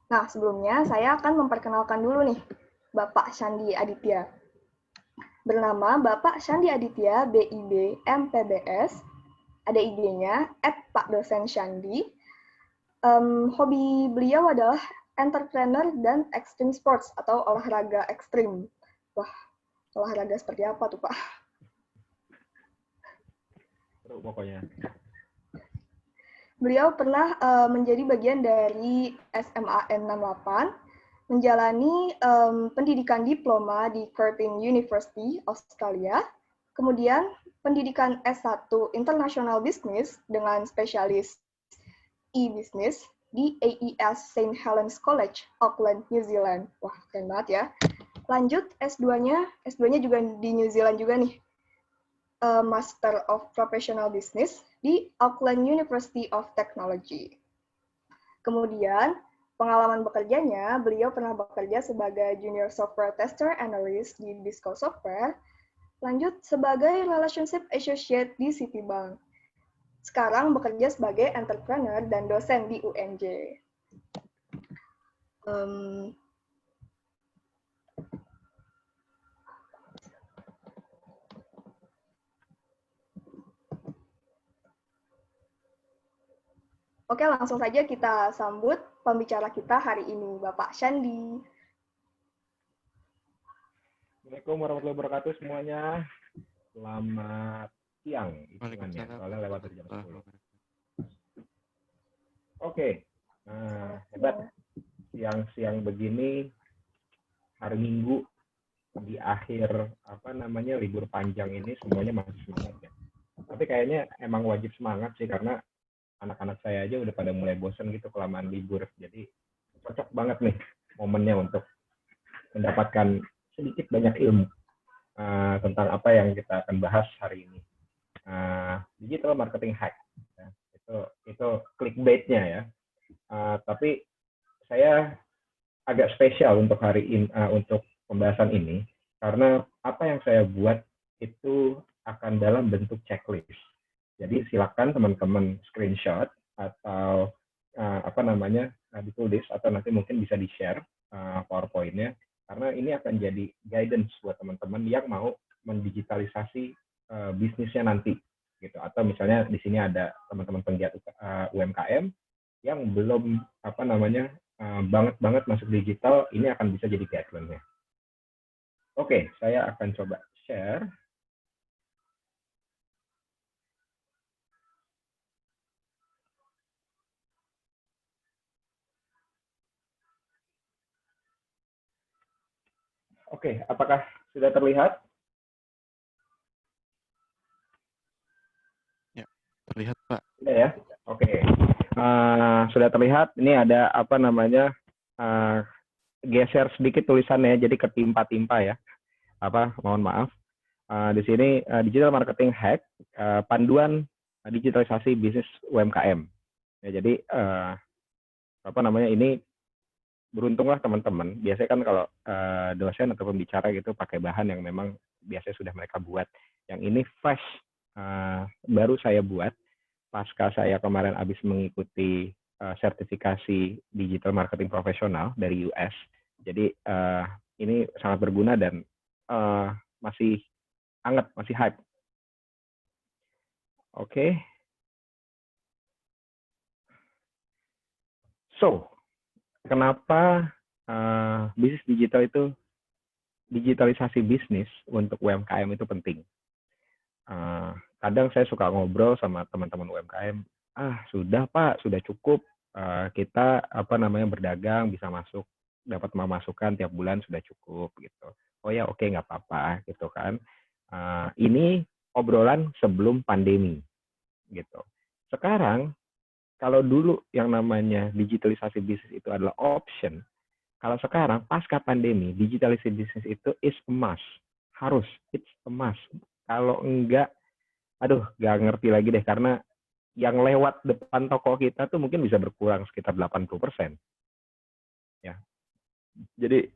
Nah, sebelumnya saya akan memperkenalkan dulu nih, Bapak Sandi Aditya. Bernama Bapak Sandi Aditya, BIB, MPBS, ada IG-nya, @pakdosensyandi. Hobi beliau adalah entrepreneur dan extreme sports atau olahraga ekstrim. Wah, olahraga seperti apa tuh, Pak? Seru pokoknya. Beliau pernah menjadi bagian dari SMAN 68, menjalani pendidikan diploma di Curtin University, Australia, kemudian pendidikan S1 International Business dengan spesialis e-business di AES St. Helens College, Auckland, New Zealand. Wah, keren banget ya. Lanjut S2-nya juga di New Zealand juga nih. Master of Professional Business di Auckland University of Technology. Kemudian, pengalaman bekerjanya, beliau pernah bekerja sebagai Junior Software Tester Analyst di Disco Software, lanjut sebagai Relationship Associate di Citibank. Sekarang bekerja sebagai entrepreneur dan dosen di UNJ. Oke, langsung saja kita sambut pembicara kita hari ini, Bapak Sandi. Assalamualaikum warahmatullahi wabarakatuh semuanya. Selamat siang. Waalaikumsalam. Soalnya lewat dari jam 10. Oke. Hebat. Siang-siang begini, hari Minggu, di akhir libur panjang ini semuanya masih semangat ya. Tapi kayaknya emang wajib semangat sih karena anak-anak saya aja udah pada mulai bosan gitu kelamaan libur. Jadi cocok banget nih momennya untuk mendapatkan sedikit banyak ilmu tentang apa yang kita akan bahas hari ini. Digital marketing hack. Ya. Itu clickbait-nya ya. Tapi saya agak spesial untuk hari ini, untuk pembahasan ini, karena apa yang saya buat itu akan dalam bentuk checklist. Jadi silakan teman-teman screenshot atau ditulis atau nanti mungkin bisa di-share PowerPoint-nya, karena ini akan jadi guidance buat teman-teman yang mau mendigitalisasi bisnisnya nanti gitu. Atau misalnya di sini ada teman-teman penggiat UMKM yang belum banget masuk digital, ini akan bisa jadi guideline-nya. Oke, saya akan coba share. Oke, apakah sudah terlihat? Ya, terlihat Pak. Sudah ya? Oke. Sudah terlihat, ini ada geser sedikit tulisannya, jadi ketimpa-timpa ya. Mohon maaf. Di sini digital marketing hack, panduan digitalisasi bisnis UMKM. Ya, jadi ini beruntunglah teman-teman. Biasanya kan kalau dosen atau pembicara gitu pakai bahan yang memang biasanya sudah mereka buat. Yang ini fresh, baru saya buat pasca saya kemarin habis mengikuti sertifikasi digital marketing profesional dari US. Jadi ini sangat berguna dan masih hangat, masih hype. Oke. So, kenapa bisnis digital itu, digitalisasi bisnis untuk UMKM itu penting? Kadang saya suka ngobrol sama teman-teman UMKM, sudah Pak, sudah cukup kita berdagang bisa masuk, dapat masukan tiap bulan sudah cukup gitu. Oh ya, oke, nggak apa-apa gitu kan. Ini obrolan sebelum pandemi gitu. Sekarang kalau dulu yang namanya digitalisasi bisnis itu adalah option, kalau sekarang pasca pandemi digitalisasi bisnis itu is a must, harus, it's a must. Kalau enggak, nggak ngerti lagi deh, karena yang lewat depan toko kita tuh mungkin bisa berkurang sekitar 80%. Ya. Jadi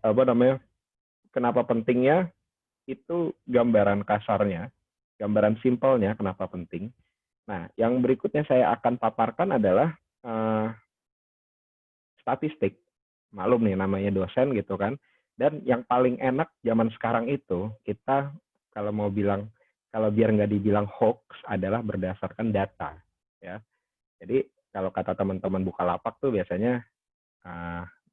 kenapa pentingnya, itu gambaran kasarnya, gambaran simpelnya kenapa penting. Nah, yang berikutnya saya akan paparkan adalah statistik. Maklum nih namanya dosen gitu kan. Dan yang paling enak zaman sekarang itu kita kalau mau bilang, kalau biar nggak dibilang hoax adalah berdasarkan data ya. Jadi kalau kata teman-teman Bukalapak tuh biasanya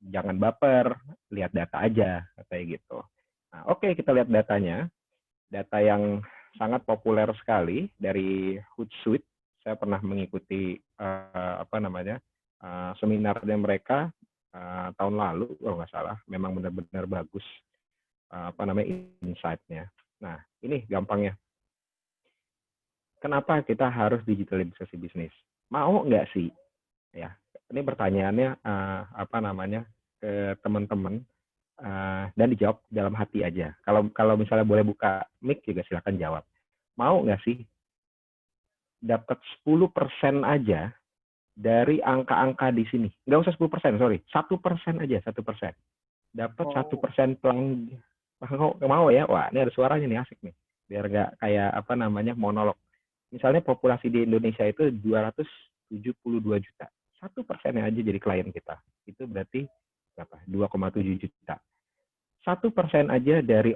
jangan baper, lihat data aja kayak gitu. Nah, oke, kita lihat datanya. Data yang sangat populer sekali dari Hootsuite. Saya pernah mengikuti seminarnya mereka tahun lalu kalau nggak salah. Memang benar-benar bagus insight-nya. Nah, ini gampangnya. Kenapa kita harus digitalisasi bisnis? Mau nggak sih? Ya, ini pertanyaannya ke teman-teman dan dijawab dalam hati aja. Kalau misalnya boleh buka mic juga silakan jawab. Mau nggak sih dapat 10% aja dari angka-angka di sini? Nggak usah 10%, sorry. 1% aja, 1%. Dapat 1% pelanggan. Mau ya? Wah, ini ada suaranya nih, asik nih. Biar nggak kayak monolog. Misalnya populasi di Indonesia itu 272 juta. 1% aja jadi klien kita. Itu berarti berapa? 2,7 juta. 1% aja dari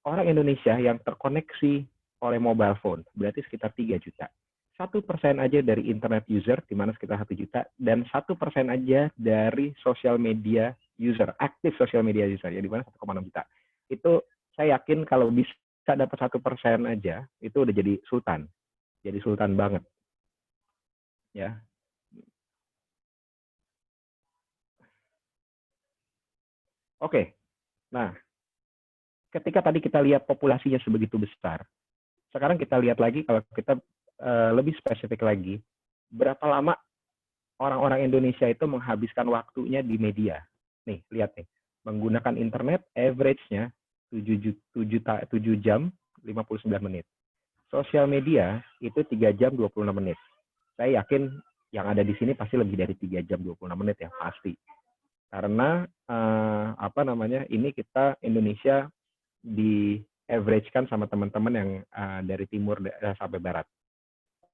orang Indonesia yang terkoneksi oleh mobile phone, berarti sekitar 3 juta. 1% aja dari internet user, di mana sekitar 1 juta, dan 1% aja dari social media user, aktif social media user, ya di mana 1,6 juta. Itu saya yakin kalau bisa dapat 1% aja, itu udah jadi sultan banget. Ya. Oke, nah ketika tadi kita lihat populasinya sebegitu besar, sekarang kita lihat lagi kalau kita lebih spesifik lagi, berapa lama orang-orang Indonesia itu menghabiskan waktunya di media. Nih, lihat nih. Menggunakan internet, average-nya 7 jam 59 menit. Sosial media itu 3 jam 26 menit. Saya yakin yang ada di sini pasti lebih dari 3 jam 26 menit ya, pasti. Karena ini kita Indonesia di average-kan sama teman-teman yang dari timur sampai barat.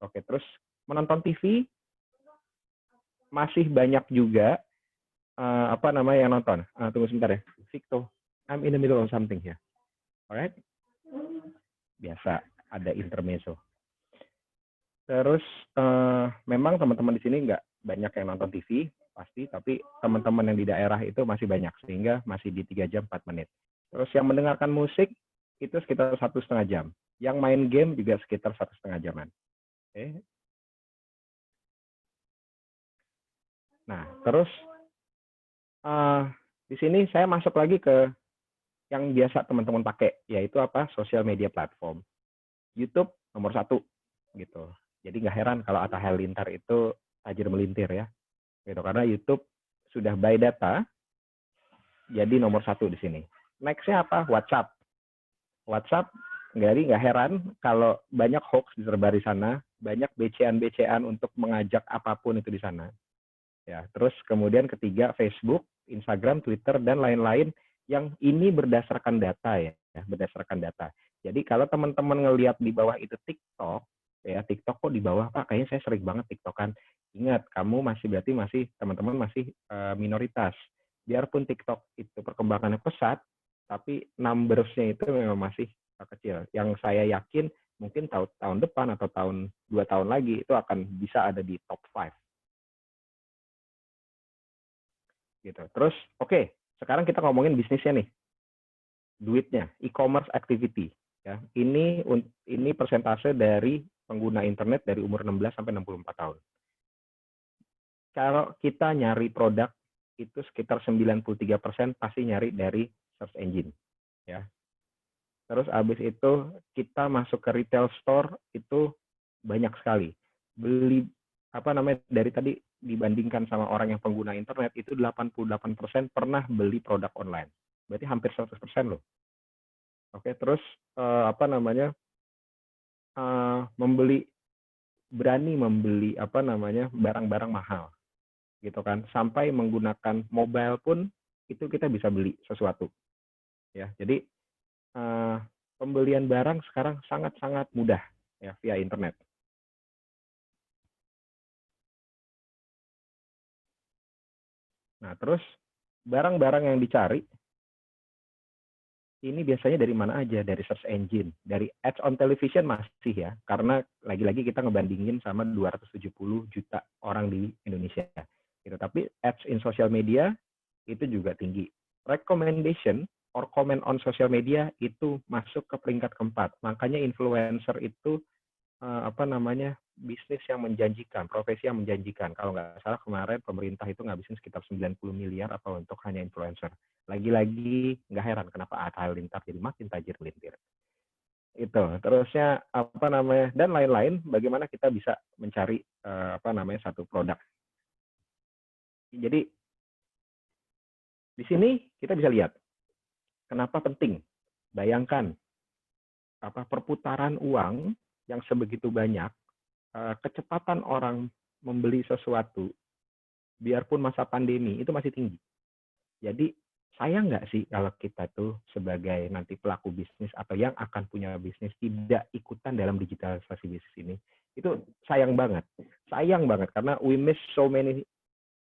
Oke, terus menonton TV masih banyak juga yang nonton. Tunggu sebentar ya. Victo, I'm in the middle of something here. Alright? Biasa ada intermezzo. Terus memang teman-teman di sini nggak banyak yang nonton TV pasti, tapi teman-teman yang di daerah itu masih banyak sehingga masih di 3 jam 4 menit. Terus yang mendengarkan musik itu sekitar 1,5 jam. Yang main game juga sekitar 1,5 jaman. Oke. Nah, terus di sini saya masuk lagi ke yang biasa teman-teman pakai, yaitu apa? Sosial media platform. YouTube nomor 1, gitu. Jadi nggak heran kalau Atta Halilintar itu tajir melintir ya, gitu. Karena YouTube sudah by data, jadi nomor 1 di sini. Next-nya apa? WhatsApp. WhatsApp, nggak heran kalau banyak hoax disebar di sana, banyak BCAan-BCAan untuk mengajak apapun itu di sana. Ya, terus kemudian ketiga Facebook, Instagram, Twitter, dan lain-lain yang ini berdasarkan data ya, berdasarkan data. Jadi kalau teman-teman ngelihat di bawah itu TikTok, ya TikTok kok di bawah Pak, kayaknya saya sering banget TikTokan. Ingat, kamu masih teman-teman masih minoritas. Biarpun TikTok itu perkembangannya pesat, tapi numbers-nya itu memang masih kecil. Yang saya yakin mungkin tahun depan atau 2 tahun lagi itu akan bisa ada di top 5. Gitu. Terus, oke, sekarang kita ngomongin bisnisnya nih, duitnya, e-commerce activity. Ya, ini persentase dari pengguna internet dari umur 16 sampai 64 tahun. Kalau kita nyari produk itu sekitar 93% pasti nyari dari search engine. Ya. Terus abis itu kita masuk ke retail store itu banyak sekali. Beli dari tadi dibandingkan sama orang yang pengguna internet itu 88% pernah beli produk online. Berarti hampir 100% loh. Oke, terus berani membeli barang-barang mahal. Gitu kan. Sampai menggunakan mobile pun itu kita bisa beli sesuatu. Ya, jadi pembelian barang sekarang sangat-sangat mudah ya via internet. Nah, terus barang-barang yang dicari ini biasanya dari mana aja? Dari search engine, dari ads on television masih ya, karena lagi-lagi kita ngebandingin sama 270 juta orang di Indonesia. Gitu. Tapi ads in social media itu juga tinggi. Recommendation or comment on social media itu masuk ke peringkat keempat. Makanya influencer itu bisnis yang menjanjikan, profesi yang menjanjikan. Kalau nggak salah kemarin pemerintah itu ngabisin sekitar 90 miliar apa untuk hanya influencer. Lagi-lagi nggak heran kenapa Atta Halilintar jadi makin tajir melintir. Itu terusnya dan lain-lain. Bagaimana kita bisa mencari satu produk. Jadi di sini kita bisa lihat kenapa penting. Bayangkan perputaran uang yang sebegitu banyak, kecepatan orang membeli sesuatu, biarpun masa pandemi itu masih tinggi. Jadi sayang nggak sih kalau kita tuh sebagai nanti pelaku bisnis atau yang akan punya bisnis tidak ikutan dalam digitalisasi bisnis ini? Itu sayang banget karena we miss so many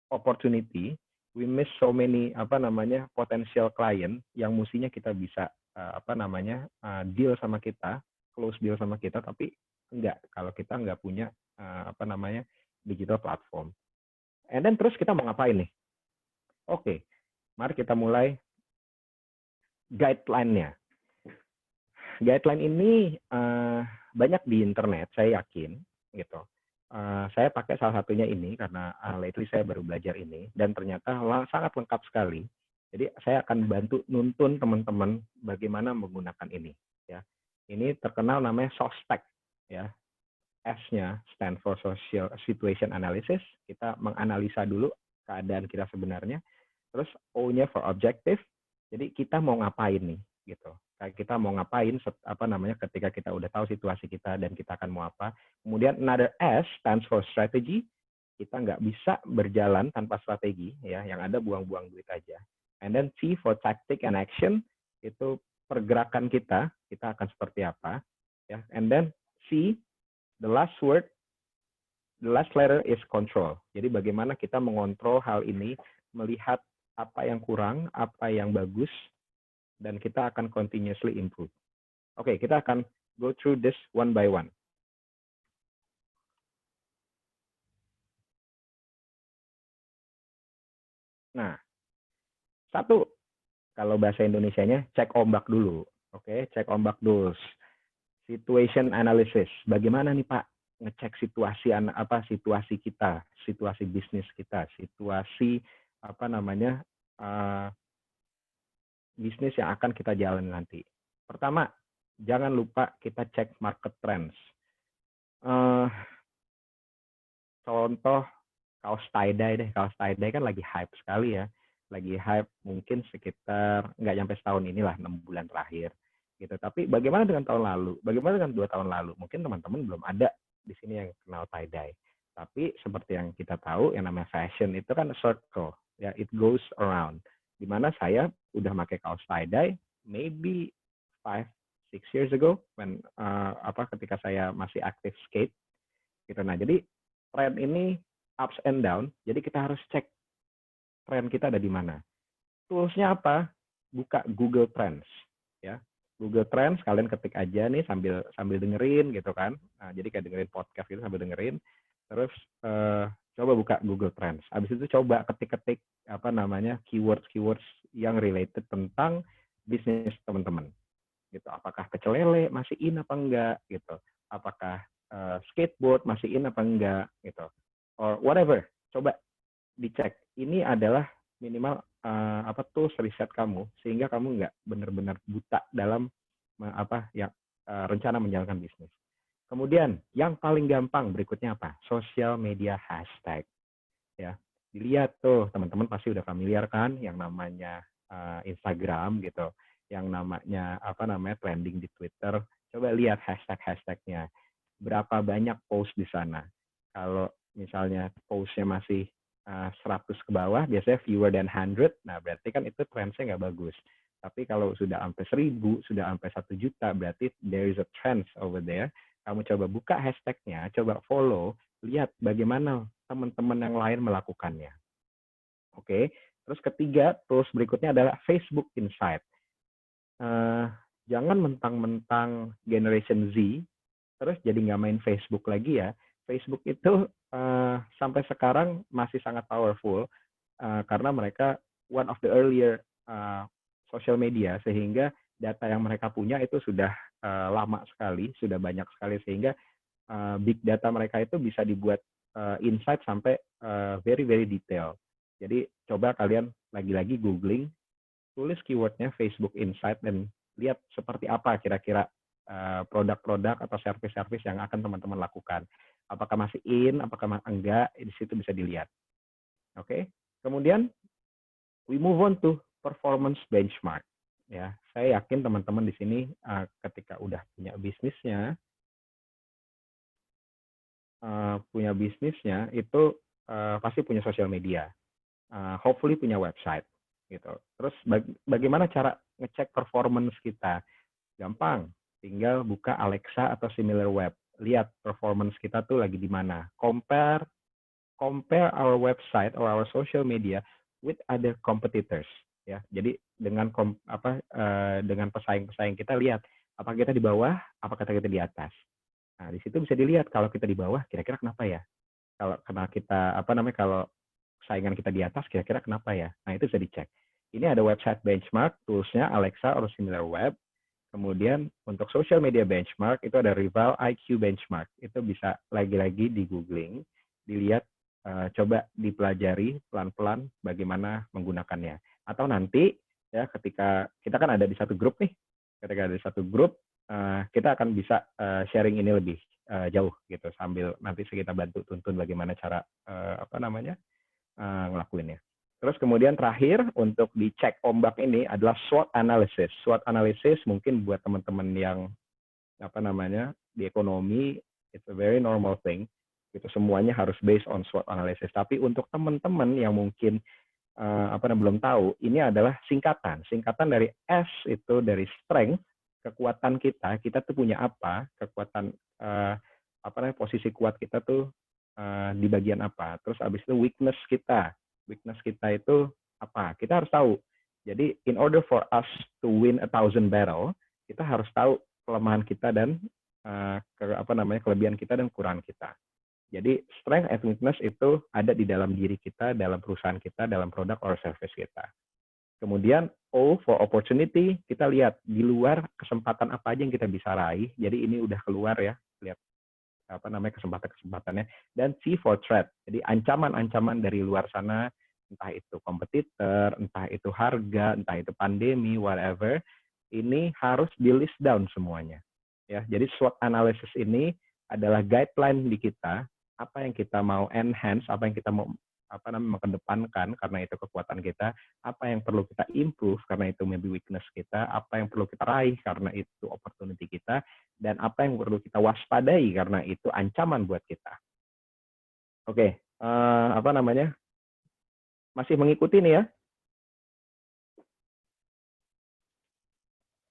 opportunity, we miss so many potential client yang mestinya kita bisa deal sama kita, close deal sama kita, tapi enggak kalau kita enggak punya digital platform. And then terus kita mau ngapain nih? Oke, mari kita mulai guideline-nya. Guideline ini banyak di internet, saya yakin gitu. Saya pakai salah satunya ini karena lately saya baru belajar ini dan ternyata sangat lengkap sekali. Jadi saya akan bantu nuntun teman-teman bagaimana menggunakan ini. Ya, ini terkenal namanya SOSPAC. Ya, S-nya stand for Social Situation Analysis. Kita menganalisa dulu keadaan kita sebenarnya. Terus O-nya for Objective. Jadi kita mau ngapain nih, gitu. Kita mau ngapain ketika kita udah tahu situasi kita dan kita akan mau apa. Kemudian another S stands for strategy. Kita nggak bisa berjalan tanpa strategi, ya. Yang ada buang-buang duit aja. And then T for tactic and action. Itu pergerakan kita akan seperti apa, ya. And then C, the last letter is control. Jadi bagaimana kita mengontrol hal ini, melihat apa yang kurang, apa yang bagus, dan kita akan continuously improve. Oke, kita akan go through this one by one. Nah, satu, kalau bahasa Indonesianya, cek ombak dulu. Oke, cek ombak dulu. Situation analysis. Bagaimana nih Pak ngecek situasi kita, situasi bisnis kita, situasi bisnis yang akan kita jalan nanti. Pertama, jangan lupa kita cek market trends. Contoh kaos tie-dye deh. Kaos tie-dye kan lagi hype sekali ya. Lagi hype mungkin sekitar nggak sampai setahun inilah, 6 bulan terakhir. Gitu. Tapi bagaimana dengan tahun lalu? Bagaimana dengan 2 tahun lalu? Mungkin teman-teman belum ada di sini yang kenal tie-dye. Tapi seperti yang kita tahu, yang namanya fashion itu kan circle. Ya, it goes around. Dimana saya udah pakai kaos tie-dye maybe 5-6 years ago when ketika saya masih aktif skate gitu. Nah, jadi tren ini ups and down, jadi kita harus cek tren kita ada di mana. Toolsnya apa? Buka Google Trends, ya. Google Trends kalian ketik aja nih sambil dengerin gitu kan. Nah, jadi kayak dengerin podcast gitu sambil dengerin. Terus coba buka Google Trends. Habis itu coba ketik-ketik keywords yang related tentang bisnis teman-teman. Gitu. Apakah pecel lele masih in apa enggak gitu. Apakah skateboard masih in apa enggak gitu. Or whatever. Coba dicek. Ini adalah minimal tools riset kamu sehingga kamu nggak benar-benar buta dalam rencana menjalankan bisnis. Kemudian yang paling gampang berikutnya apa? Social media hashtag. Ya, dilihat tuh teman-teman pasti udah familiar kan yang namanya Instagram gitu, yang namanya trending di Twitter. Coba lihat hashtag-hashtagnya. Berapa banyak post di sana? Kalau misalnya postnya masih 100 ke bawah, biasanya fewer than 100. Nah, berarti kan itu trendnya nggak bagus. Tapi kalau sudah sampai 1000, sudah sampai 1 juta, berarti there is a trend over there. Kamu coba buka hashtagnya, coba follow, lihat bagaimana teman-teman yang lain melakukannya. Oke, Terus ketiga, tools berikutnya adalah Facebook Insight. Jangan mentang-mentang Generation Z, terus jadi nggak main Facebook lagi ya. Facebook itu sampai sekarang masih sangat powerful, karena mereka one of the earlier social media, sehingga data yang mereka punya itu sudah lama sekali, sudah banyak sekali, sehingga big data mereka itu bisa dibuat insight sampai very very detail. Jadi coba kalian lagi-lagi googling, tulis keywordnya Facebook Insight dan lihat seperti apa kira-kira produk-produk atau service-service yang akan teman-teman lakukan. Apakah masih in, apakah enggak, di situ bisa dilihat. Oke. Kemudian we move on to performance benchmark. Ya, saya yakin teman-teman di sini ketika udah punya bisnisnya itu pasti punya sosial media, hopefully punya website gitu. Terus bagaimana cara ngecek performance kita? Gampang, tinggal buka Alexa atau SimilarWeb, lihat performance kita tuh lagi di mana. Compare our website or our social media with other competitors, ya. Jadi dengan dengan pesaing-pesaing kita, lihat apakah kita di bawah, apakah kita di atas. Nah, di situ bisa dilihat kalau kita di bawah, kira-kira kenapa ya? Kalau saingan kita di atas, kira-kira kenapa ya? Nah, itu bisa dicek. Ini ada website benchmark, toolsnya Alexa atau SimilarWeb. Kemudian untuk social media benchmark, itu ada Rival IQ benchmark. Itu bisa lagi-lagi di googling, dilihat, coba dipelajari pelan-pelan bagaimana menggunakannya. Atau nanti, ya ketika kita kan ada di satu grup nih, ketika ada di satu grup, kita akan bisa sharing ini lebih jauh gitu, sambil nanti kita bantu tuntun bagaimana cara ngelakuinnya. Terus kemudian terakhir untuk dicek ombak ini adalah SWOT analysis. SWOT analysis mungkin buat teman-teman yang di ekonomi, it's a very normal thing. Gitu, semuanya harus based on SWOT analysis. Tapi untuk teman-teman yang mungkin belum tahu, ini adalah singkatan. Singkatan dari S itu dari strength, kekuatan kita tuh punya apa, kekuatan posisi kuat kita tuh di bagian apa. Terus abis itu weakness kita itu apa, kita harus tahu. Jadi in order for us to win 1,000 battle, kita harus tahu kelemahan kita dan kelebihan kita dan kekurangan kita. Jadi strength and weakness itu ada di dalam diri kita, dalam perusahaan kita, dalam produk or service kita. Kemudian O for opportunity, kita lihat di luar kesempatan apa aja yang kita bisa raih. Jadi ini udah keluar ya, lihat kesempatan-kesempatannya. Dan C for threat, jadi ancaman-ancaman dari luar sana, entah itu kompetitor, entah itu harga, entah itu pandemi, whatever. Ini harus di list down semuanya. Ya, jadi SWOT analysis ini adalah guideline di kita, apa yang kita mau enhance, apa yang kita mau mengedepankan karena itu kekuatan kita, apa yang perlu kita improve karena itu maybe weakness kita, apa yang perlu kita raih karena itu opportunity kita, dan apa yang perlu kita waspadai karena itu ancaman buat kita. Oke, masih mengikuti nih ya?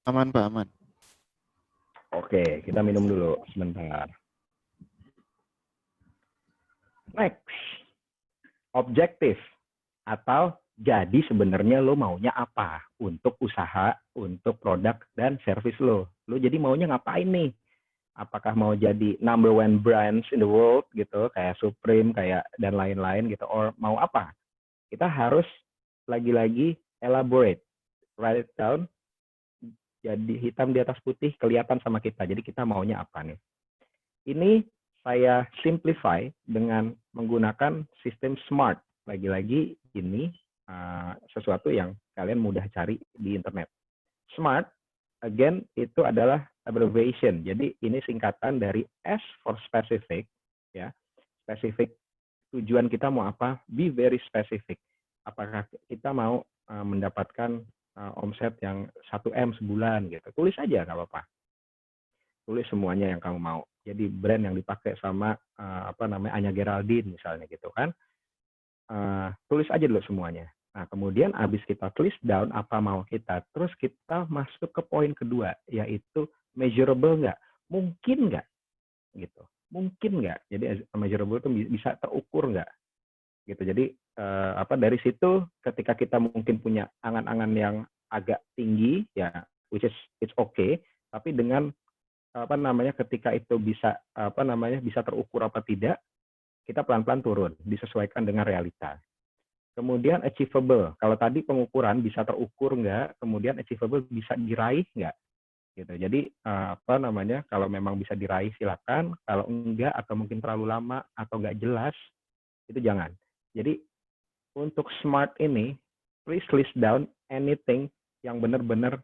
Aman Pak, aman. Oke, kita minum dulu sebentar. Next, objektif atau jadi sebenarnya lo maunya apa untuk usaha, untuk produk dan service lo. Lo jadi maunya ngapain nih? Apakah mau jadi number one brands in the world gitu, kayak Supreme, kayak dan lain-lain gitu, or mau apa? Kita harus lagi-lagi elaborate, write it down, jadi hitam di atas putih, kelihatan sama kita. Jadi kita maunya apa nih? Ini saya simplify dengan menggunakan sistem SMART. Lagi-lagi ini sesuatu yang kalian mudah cari di internet. SMART, again, itu adalah abbreviation. Jadi ini singkatan dari S for specific, ya. Spesifik, tujuan kita mau apa? Be very specific. Apakah kita mau mendapatkan omset yang 1M sebulan gitu? Tulis aja, nggak apa-apa. Tulis semuanya yang kamu mau. Jadi brand yang dipakai sama Anya Geraldine misalnya gitu kan. Tulis aja dulu semuanya. Nah, kemudian habis kita tulis down apa mau kita, terus kita masuk ke poin kedua, yaitu measurable nggak? Mungkin nggak? Gitu. Mungkin nggak? Jadi measurable itu bisa terukur nggak? Gitu. Jadi dari situ ketika kita mungkin punya angan-angan yang agak tinggi ya, which is it's okay, tapi dengan ketika itu bisa bisa terukur apa tidak, kita pelan-pelan turun, disesuaikan dengan realita. Kemudian achievable, kalau tadi pengukuran bisa terukur nggak, kemudian achievable bisa diraih nggak, gitu. Jadi kalau memang bisa diraih silakan, kalau enggak atau mungkin terlalu lama atau nggak jelas itu jangan. Jadi untuk SMART ini, please list down anything yang benar-benar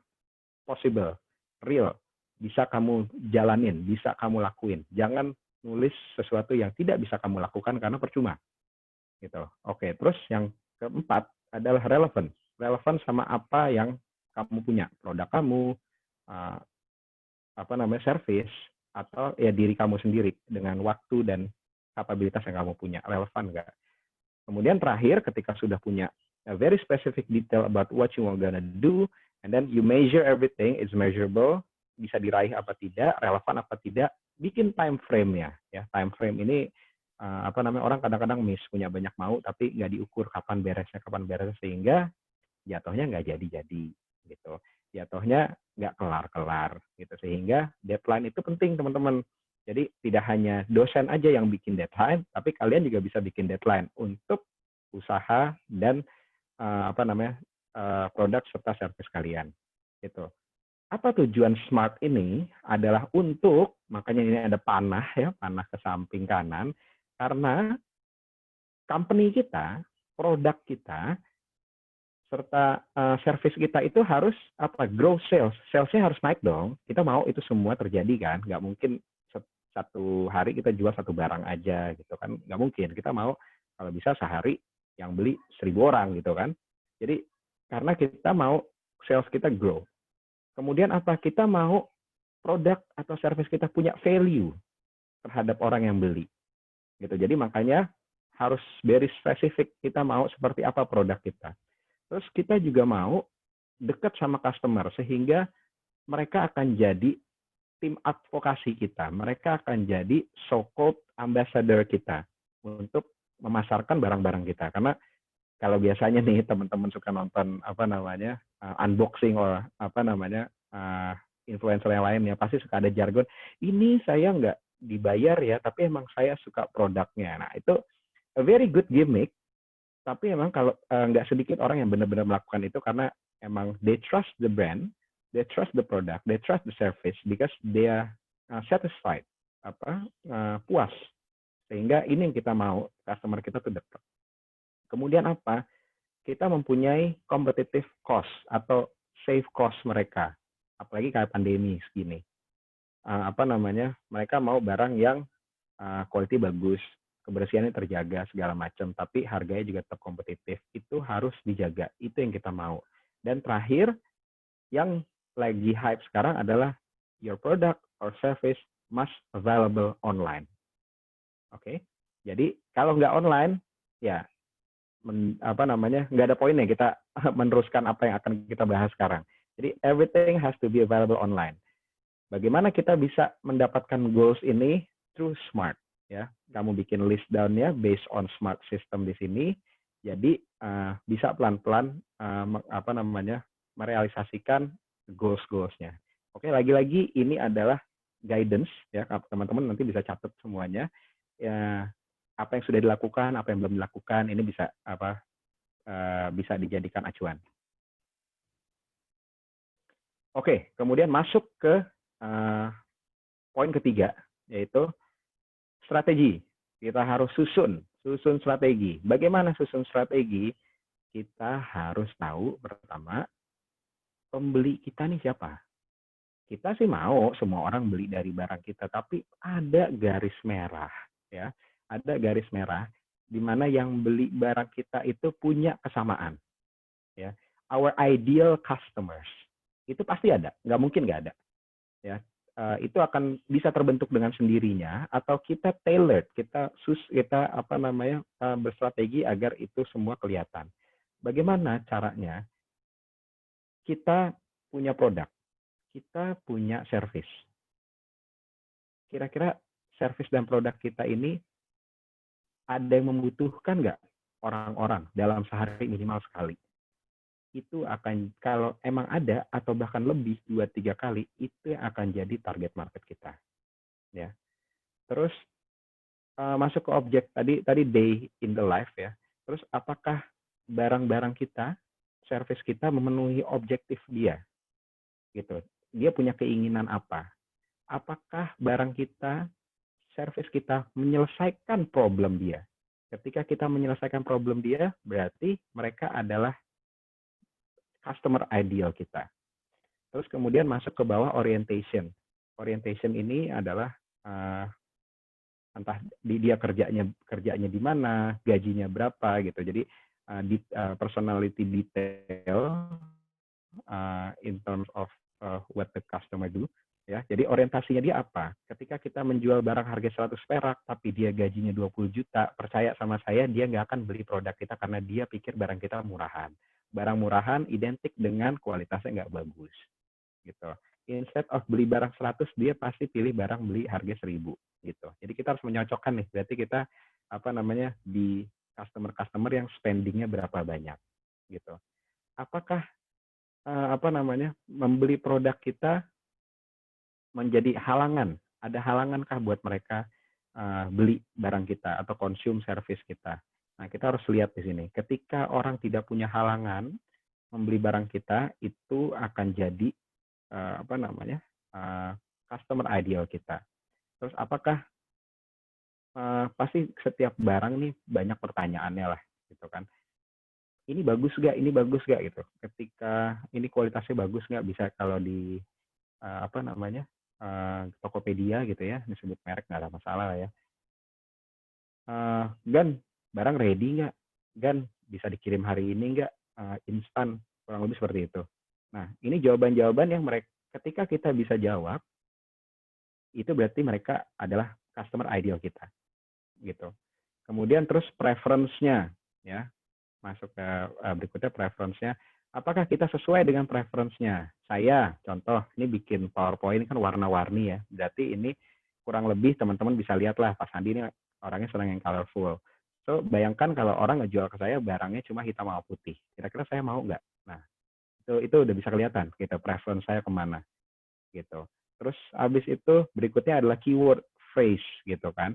possible, real, bisa kamu jalanin, bisa kamu lakuin. Jangan nulis sesuatu yang tidak bisa kamu lakukan karena percuma. Gitu. Oke, terus yang keempat adalah relevan. Relevan sama apa yang kamu punya, produk kamu, service, atau ya diri kamu sendiri dengan waktu dan kapabilitas yang kamu punya. Relevan nggak? Kemudian terakhir, ketika sudah punya a very specific detail about what you are gonna do, and then you measure everything, it's measurable, bisa diraih apa tidak, relevan apa tidak, bikin time frame-nya. Ya, time frame ini orang kadang-kadang miss, punya banyak mau tapi nggak diukur kapan beresnya sehingga jatuhnya nggak jadi gitu, jatuhnya nggak kelar gitu, sehingga deadline itu penting teman-teman. Jadi tidak hanya dosen aja yang bikin deadline, tapi kalian juga bisa bikin deadline untuk usaha dan produk serta service kalian gitu. Apa tujuan SMART ini adalah untuk, makanya ini ada panah ya, panah ke samping kanan, karena company kita, produk kita, serta service kita itu harus grow sales. Salesnya harus naik dong. Kita mau itu semua terjadi kan. Nggak mungkin satu hari kita jual satu barang aja gitu kan. Nggak mungkin. Kita mau kalau bisa sehari yang beli 1.000 orang gitu kan. Jadi karena kita mau sales kita grow. Kemudian apa? Kita mau produk atau service kita punya value terhadap orang yang beli. Gitu. Jadi makanya harus very spesifik, kita mau seperti apa produk kita. Terus kita juga mau dekat sama customer sehingga mereka akan jadi tim advokasi kita. Mereka akan jadi so-called ambassador kita untuk memasarkan barang-barang kita. Karena kalau biasanya nih teman-teman suka nonton unboxing atau influencer yang lain ya, pasti suka ada jargon, ini saya nggak dibayar ya, tapi emang saya suka produknya. Nah, itu a very good gimmick, tapi emang kalau nggak sedikit orang yang benar-benar melakukan itu karena emang they trust the brand, they trust the product, they trust the service because they are satisfied, puas. Sehingga ini yang kita mau, customer kita tuh dekat. Kemudian apa? Kita mempunyai competitive cost atau save cost mereka. Apalagi kayak pandemi segini. Mereka mau barang yang quality bagus, kebersihannya terjaga segala macam, tapi harganya juga tetap kompetitif. Itu harus dijaga. Itu yang kita mau. Dan terakhir, yang lagi hype sekarang adalah your product or service must available online. Oke. Jadi kalau nggak online, ya nggak ada poinnya kita meneruskan apa yang akan kita bahas sekarang. Jadi everything has to be available online. Bagaimana kita bisa mendapatkan goals ini through SMART? Ya, kamu bikin list down-nya based on SMART system di sini. Jadi bisa pelan-pelan merealisasikan goals-goals-nya. Oke, lagi-lagi ini adalah guidance ya, teman-teman nanti bisa catat semuanya. Ya, apa yang sudah dilakukan, apa yang belum dilakukan, ini bisa bisa dijadikan acuan. Oke, kemudian masuk ke poin ketiga, yaitu strategi. Kita harus susun strategi. Bagaimana susun strategi? Kita harus tahu pertama pembeli kita nih siapa. Kita sih mau semua orang beli dari barang kita, tapi ada garis merah, ya. Ada garis merah di mana yang beli barang kita itu punya kesamaan, ya. Our ideal customers itu pasti ada, nggak mungkin nggak ada, ya. Itu akan bisa terbentuk dengan sendirinya atau kita tailored, kita berstrategi agar itu semua kelihatan. Bagaimana caranya? Kita punya produk, kita punya service. Kira-kira service dan produk kita ini ada yang membutuhkan nggak orang-orang dalam sehari minimal sekali. Itu akan, kalau emang ada atau bahkan lebih 2-3 kali, itu akan jadi target market kita. Ya. Terus masuk ke objek tadi day in the life ya. Terus apakah barang-barang kita, service kita memenuhi objektif dia? Gitu. Dia punya keinginan apa? Apakah barang kita, service kita menyelesaikan problem dia? Ketika kita menyelesaikan problem dia, berarti mereka adalah customer ideal kita. Terus kemudian masuk ke bawah orientation. Orientation ini adalah entah dia kerjanya di mana, gajinya berapa gitu. Jadi personality detail in terms of what the customer do. Ya, jadi orientasinya dia apa? Ketika kita menjual barang harga 100 perak, tapi dia gajinya 20 juta, percaya sama saya, dia nggak akan beli produk kita karena dia pikir barang kita murahan. Barang murahan identik dengan kualitasnya nggak bagus. Gitu. Instead of beli barang 100, dia pasti pilih barang beli harga 1000. Gitu. Jadi kita harus menyocokkan nih. Berarti kita di customer yang spendingnya berapa banyak. Gitu. Apakah membeli produk kita menjadi halangan? Ada halangankah buat mereka beli barang kita atau consume service kita? Nah, kita harus lihat di sini. Ketika orang tidak punya halangan membeli barang kita, itu akan jadi customer ideal kita. Terus apakah pasti setiap barang nih banyak pertanyaannya lah, gitu kan? Ini bagus nggak? Ini bagus nggak gitu? Ketika ini kualitasnya bagus nggak? Bisa kalau di Tokopedia gitu ya, disebut merek nggak ada masalah lah ya. Gan, barang ready nggak? Gan, bisa dikirim hari ini nggak? Instan, kurang lebih seperti itu. Nah, ini jawaban-jawaban yang mereka, ketika kita bisa jawab, itu berarti mereka adalah customer ideal kita, gitu. Kemudian terus preference-nya, ya, masuk ke berikutnya preference-nya. Apakah kita sesuai dengan preference-nya? Saya, contoh, ini bikin PowerPoint kan warna-warni ya. Berarti ini kurang lebih teman-teman bisa lihat lah, Pak Sandi ini orangnya senang yang colorful. So, bayangkan kalau orang ngejual ke saya barangnya cuma hitam sama putih. Kira-kira saya mau nggak? Nah, itu udah bisa kelihatan, gitu, preference saya kemana. Gitu. Terus habis itu berikutnya adalah keyword phrase, gitu kan.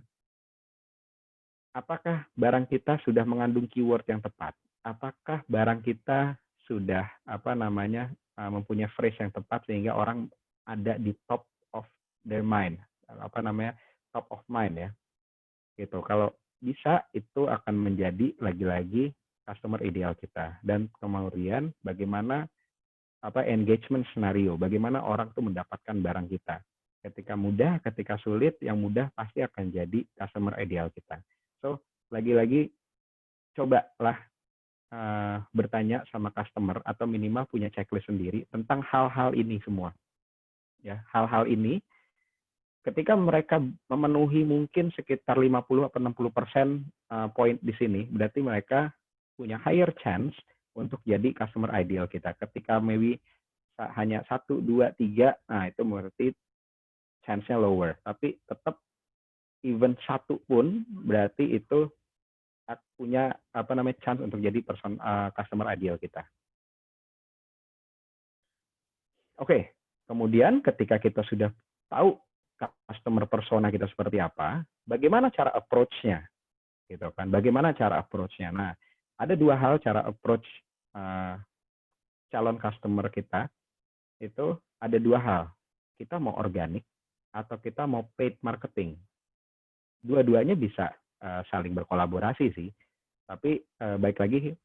Apakah barang kita sudah mengandung keyword yang tepat? Apakah barang kita sudah mempunyai phrase yang tepat sehingga orang ada di top of their mind, top of mind ya, gitu. Kalau bisa itu akan menjadi lagi-lagi customer ideal kita. Dan kemudian bagaimana engagement scenario, bagaimana orang tuh mendapatkan barang kita. Ketika mudah, ketika sulit, yang mudah pasti akan jadi customer ideal kita. So lagi-lagi cobalah bertanya sama customer atau minimal punya checklist sendiri tentang hal-hal ini semua. Ya, hal-hal ini ketika mereka memenuhi mungkin sekitar 50 atau 60% poin di sini, berarti mereka punya higher chance untuk jadi customer ideal kita. Ketika maybe hanya 1, 2, 3, nah itu berarti chance-nya lower. Tapi tetap even 1 pun berarti itu punya chance untuk jadi customer ideal kita. Oke, kemudian ketika kita sudah tahu customer persona kita seperti apa, bagaimana cara approach-nya, gitu kan? Bagaimana cara approach-nya? Nah, ada 2 hal cara approach calon customer kita. Itu ada 2 hal. Kita mau organik atau kita mau paid marketing. Dua-duanya bisa saling berkolaborasi sih. Tapi baik lagi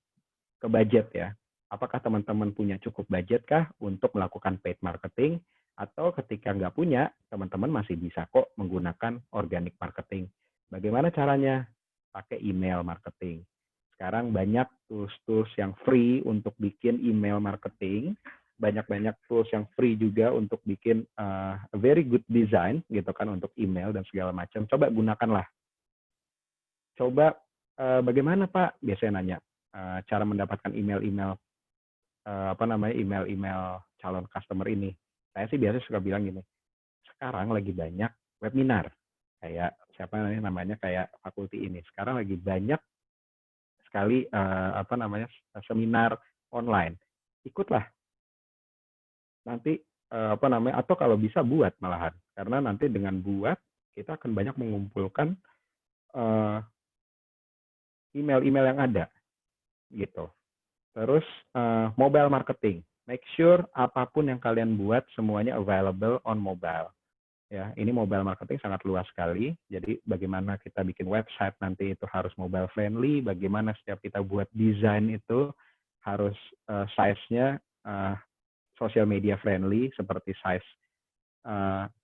ke budget ya. Apakah teman-teman punya cukup budget kah untuk melakukan paid marketing? Atau ketika nggak punya, teman-teman masih bisa kok menggunakan organic marketing. Bagaimana caranya? Pakai email marketing. Sekarang banyak tools-tools yang free untuk bikin email marketing. Banyak-banyak tools yang free juga untuk bikin a very good design gitu kan untuk email dan segala macam. Coba gunakanlah. Coba bagaimana Pak? Biasanya nanya cara mendapatkan email-email email-email calon customer ini. Saya sih biasa suka bilang gini. Sekarang lagi banyak webinar kayak kayak fakulti ini. Sekarang sekali seminar online. Ikutlah. Nanti atau kalau bisa buat malahan. Karena nanti dengan buat kita akan banyak mengumpulkan email-email yang ada gitu. Terus mobile marketing. Make sure apapun yang kalian buat semuanya available on mobile. Ya, ini mobile marketing sangat luas sekali. Jadi bagaimana kita bikin website nanti itu harus mobile friendly, bagaimana setiap kita buat desain itu harus size-nya social media friendly, seperti size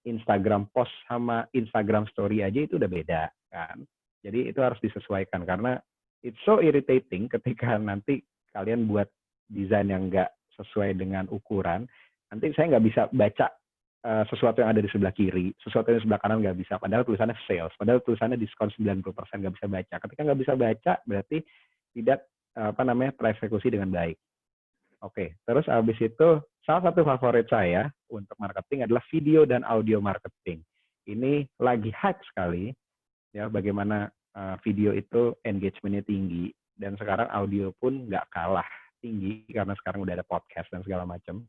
Instagram post sama Instagram story aja itu udah beda kan. Jadi itu harus disesuaikan karena it's so irritating ketika nanti kalian buat desain yang nggak sesuai dengan ukuran, nanti saya nggak bisa baca sesuatu yang ada di sebelah kiri, sesuatu yang di sebelah kanan nggak bisa, padahal tulisannya sales, padahal tulisannya diskon 90%, nggak bisa baca. Ketika nggak bisa baca, berarti tidak tereksekusi dengan baik. Oke, terus habis itu salah satu favorit saya untuk marketing adalah video dan audio marketing. Ini lagi hype sekali, ya bagaimana video itu engagement-nya tinggi, dan sekarang audio pun nggak kalah tinggi karena sekarang udah ada podcast dan segala macam.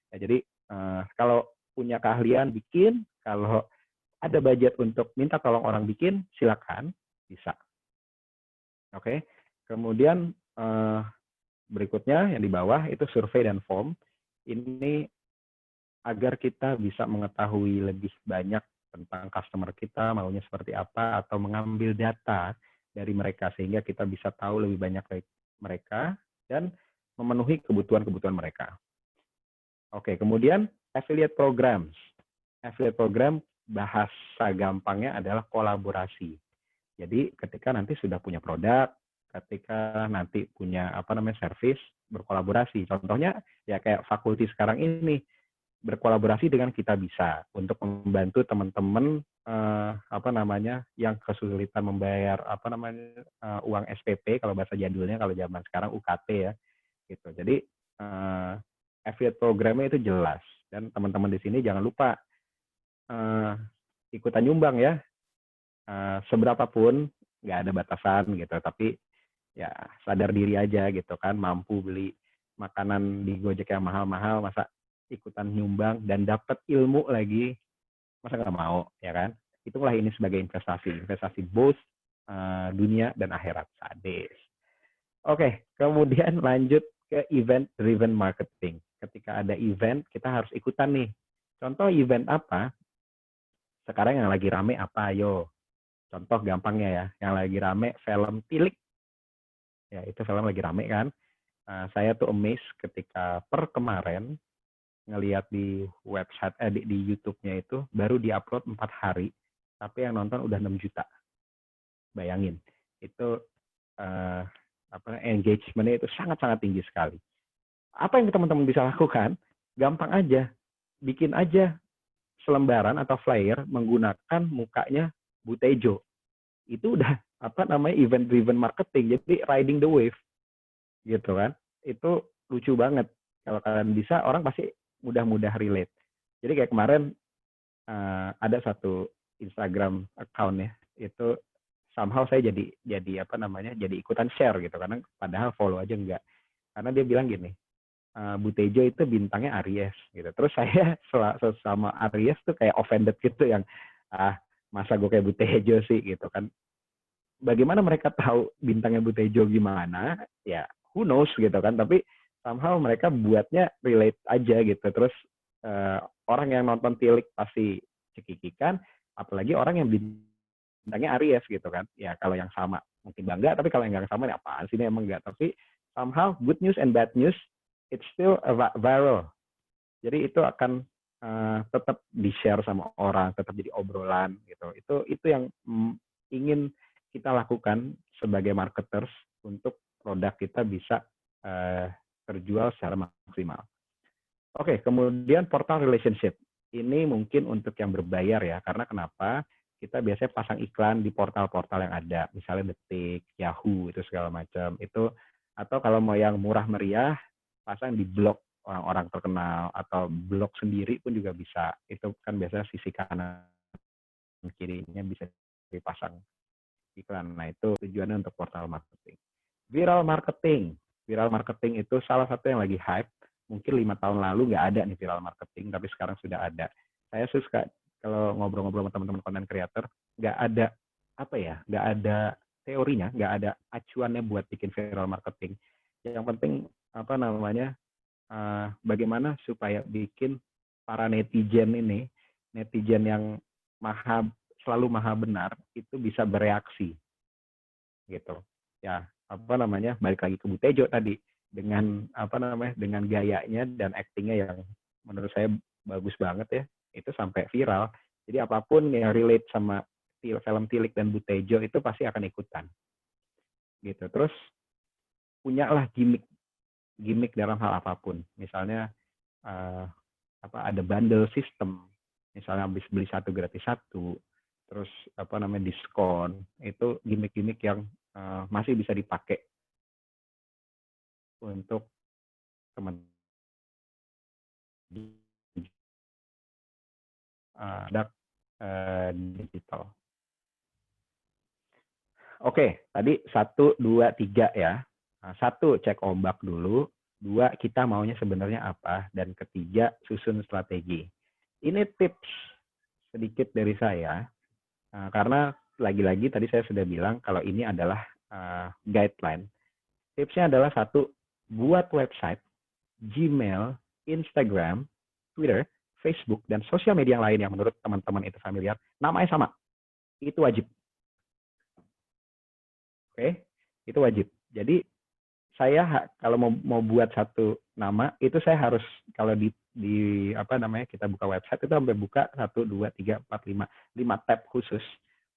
Ya, jadi kalau punya keahlian bikin, kalau ada budget untuk minta tolong orang bikin, silakan, bisa. Oke, kemudian berikutnya yang di bawah itu survei dan form. Ini agar kita bisa mengetahui lebih banyak tentang customer kita, maunya seperti apa, atau mengambil data dari mereka sehingga kita bisa tahu lebih banyak dari mereka dan memenuhi kebutuhan-kebutuhan mereka. Oke, kemudian affiliate programs. Affiliate program bahasa gampangnya adalah kolaborasi. Jadi ketika nanti sudah punya produk, ketika nanti punya service, berkolaborasi. Contohnya ya kayak fakulti sekarang ini berkolaborasi dengan Kitabisa untuk membantu teman-teman yang kesulitan membayar uang SPP kalau bahasa jadulnya, kalau zaman sekarang UKT ya gitu. Jadi affiliate programnya itu jelas, dan teman-teman di sini jangan lupa ikutan nyumbang ya, seberapapun, nggak ada batasan gitu, tapi ya sadar diri aja gitu kan, mampu beli makanan di Gojek yang mahal-mahal, masa ikutan nyumbang dan dapat ilmu lagi, masa nggak mau ya kan? Itulah ini sebagai investasi both dunia dan akhirat. Sadis. Oke, kemudian lanjut ke event driven marketing. Ketika ada event, kita harus ikutan nih. Contoh event apa? Sekarang yang lagi rame apa? Ayo. Contoh gampangnya ya, yang lagi rame film Tilik. Ya, itu film lagi rame kan. Saya tuh amazed ketika per kemarin ngelihat di website di YouTube-nya itu baru diupload 4 hari, tapi yang nonton udah 6 juta. Bayangin, itu engagement-nya itu sangat-sangat tinggi sekali. Apa yang teman-teman bisa lakukan? Gampang aja, bikin aja selembaran atau flyer menggunakan mukanya Butejo. Itu udah event driven marketing, jadi riding the wave gitu kan. Itu lucu banget. Kalau kalian bisa, orang pasti mudah-mudah relate. Jadi kayak kemarin ada satu Instagram account ya, itu somehow saya jadi ikutan share gitu, karena padahal follow aja enggak. Karena dia bilang gini, Butejo itu bintangnya Aries gitu. Terus saya sama Aries tuh kayak offended gitu, yang masa gue kayak Butejo sih gitu kan. Bagaimana mereka tahu bintangnya Butejo gimana? Ya who knows gitu kan. Tapi somehow mereka buatnya relate aja gitu. Terus orang yang nonton Tilik pasti cekikikan, apalagi orang yang bintangnya Aries gitu kan. Ya kalau yang sama mungkin bangga, tapi kalau yang nggak sama, ya apaan sih ini, emang nggak. Tapi somehow good news and bad news, it's still viral. Jadi itu akan tetap di-share sama orang, tetap jadi obrolan gitu. Itu yang ingin kita lakukan sebagai marketers untuk produk kita bisa terjual secara maksimal. Oke, kemudian portal relationship. Ini mungkin untuk yang berbayar ya, karena kenapa? Kita biasanya pasang iklan di portal-portal yang ada, misalnya Detik, Yahoo, itu segala macam. Itu, atau kalau mau yang murah meriah, pasang di blog orang-orang terkenal, atau blog sendiri pun juga bisa. Itu kan biasanya sisi kanan kirinya bisa dipasang iklan. Nah, itu tujuannya untuk portal marketing. Viral marketing. Viral marketing itu salah satu yang lagi hype. Mungkin 5 tahun lalu nggak ada nih viral marketing, tapi sekarang sudah ada. Saya suka kalau ngobrol-ngobrol sama teman-teman content creator, nggak ada nggak ada teorinya, nggak ada acuannya buat bikin viral marketing. Yang penting bagaimana supaya bikin para netizen yang selalu maha benar itu bisa bereaksi gitu. Ya, balik lagi ke Bu Tejo tadi dengan dengan gayanya dan aktingnya yang menurut saya bagus banget ya, itu sampai viral. Jadi apapun yang relate sama film Tilik dan Bu Tejo itu pasti akan ikutan gitu. Terus punyalah gimmick dalam hal apapun, misalnya ada bundle system, misalnya habis beli 1 gratis 1, terus diskon, itu gimmick-gimmick yang masih bisa dipakai untuk teman digital. Oke, tadi 1, 2, 3 ya. 1, cek ombak dulu. 2, kita maunya sebenarnya apa. Dan ketiga, susun strategi. Ini tips sedikit dari saya. Karena lagi-lagi tadi saya sudah bilang kalau ini adalah guideline. Tipsnya adalah 1, buat website, Gmail, Instagram, Twitter, Facebook, dan sosial media yang lain yang menurut teman-teman itu familiar, namanya sama. Itu wajib. Oke, itu wajib. Jadi saya kalau mau buat satu nama itu saya harus kalau di kita buka website itu sampai buka 1, 2, 3, 4, 5 tab khusus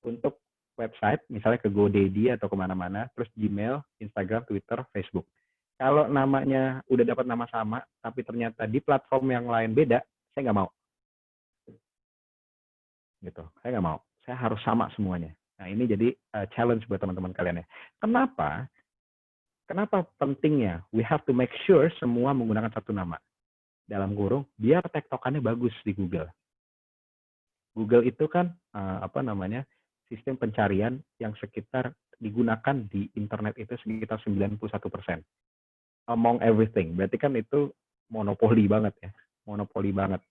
untuk website, misalnya ke GoDaddy atau kemana-mana, terus Gmail, Instagram, Twitter, Facebook. Kalau namanya udah dapat nama sama, tapi ternyata di platform yang lain beda, saya nggak mau. Gitu, saya nggak mau. Saya harus sama semuanya. Nah, ini jadi challenge buat teman-teman kalian ya. Kenapa pentingnya? We have to make sure semua menggunakan satu nama. Dalam kurung, biar tektokannya bagus di Google. Google itu kan sistem pencarian yang sekitar digunakan di internet itu sekitar 91%. Among everything. Berarti kan itu monopoli banget ya. Monopoli banget.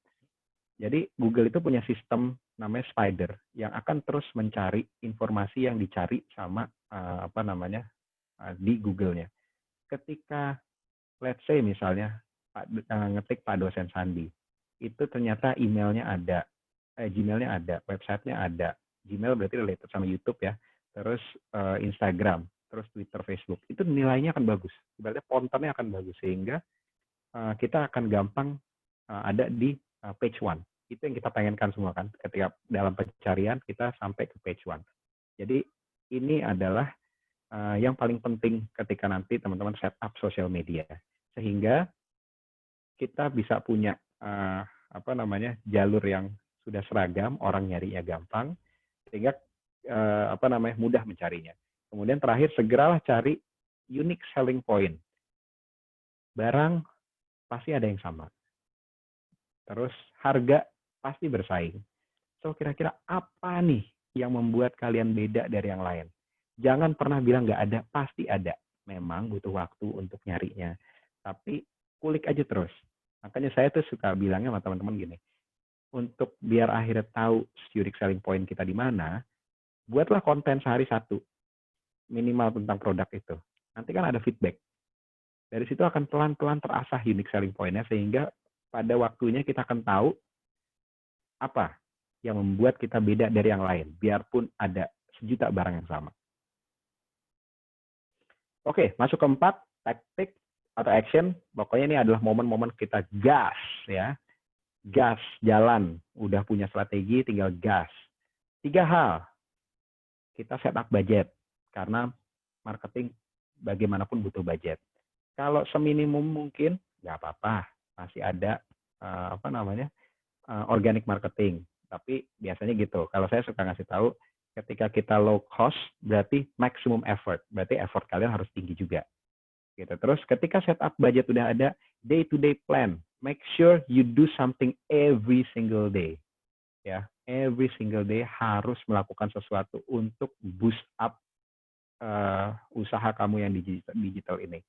Jadi Google itu punya sistem namanya Spider yang akan terus mencari informasi yang dicari sama di Google-nya. Ketika let's say misalnya ngetik Pak Dosen Sandi, itu ternyata emailnya ada, Gmailnya ada, websitenya ada. Gmail berarti related sama YouTube ya, terus Instagram, terus Twitter, Facebook, itu nilainya akan bagus. Berarti kontennya akan bagus sehingga kita akan gampang ada di page 1. Itu yang kita pengenkan semua kan, ketika dalam pencarian kita sampai ke page 1. Jadi ini adalah yang paling penting ketika nanti teman-teman set up social media. Sehingga kita bisa punya jalur yang sudah seragam, orang nyarinya gampang, sehingga mudah mencarinya. Kemudian terakhir, segeralah cari unique selling point. Barang pasti ada yang sama. Terus harga pasti bersaing. So kira-kira apa nih yang membuat kalian beda dari yang lain? Jangan pernah bilang nggak ada, pasti ada. Memang butuh waktu untuk nyarinya. Tapi kulik aja terus. Makanya saya tuh suka bilangnya sama teman-teman gini, untuk biar akhirnya tahu unique selling point kita di mana, buatlah konten sehari 1, minimal tentang produk itu. Nanti kan ada feedback. Dari situ akan pelan-pelan terasah unique selling point-nya, sehingga pada waktunya kita akan tahu apa yang membuat kita beda dari yang lain, biarpun ada 1.000.000 barang yang sama. Oke, masuk ke 4, taktik atau action. Pokoknya ini adalah momen-momen kita gas ya. Gas, jalan. Udah punya strategi, tinggal gas. 3 hal. Kita set up budget. Karena marketing bagaimanapun butuh budget. Kalau seminimum mungkin, nggak apa-apa. Masih ada organic marketing. Tapi biasanya gitu. Kalau saya suka ngasih tahu, ketika kita low cost, berarti maximum effort. Berarti effort kalian harus tinggi juga. Gitu. Terus ketika setup budget udah ada, day-to-day plan. Make sure you do something every single day. Ya, every single day harus melakukan sesuatu untuk boost up usaha kamu yang digital ini.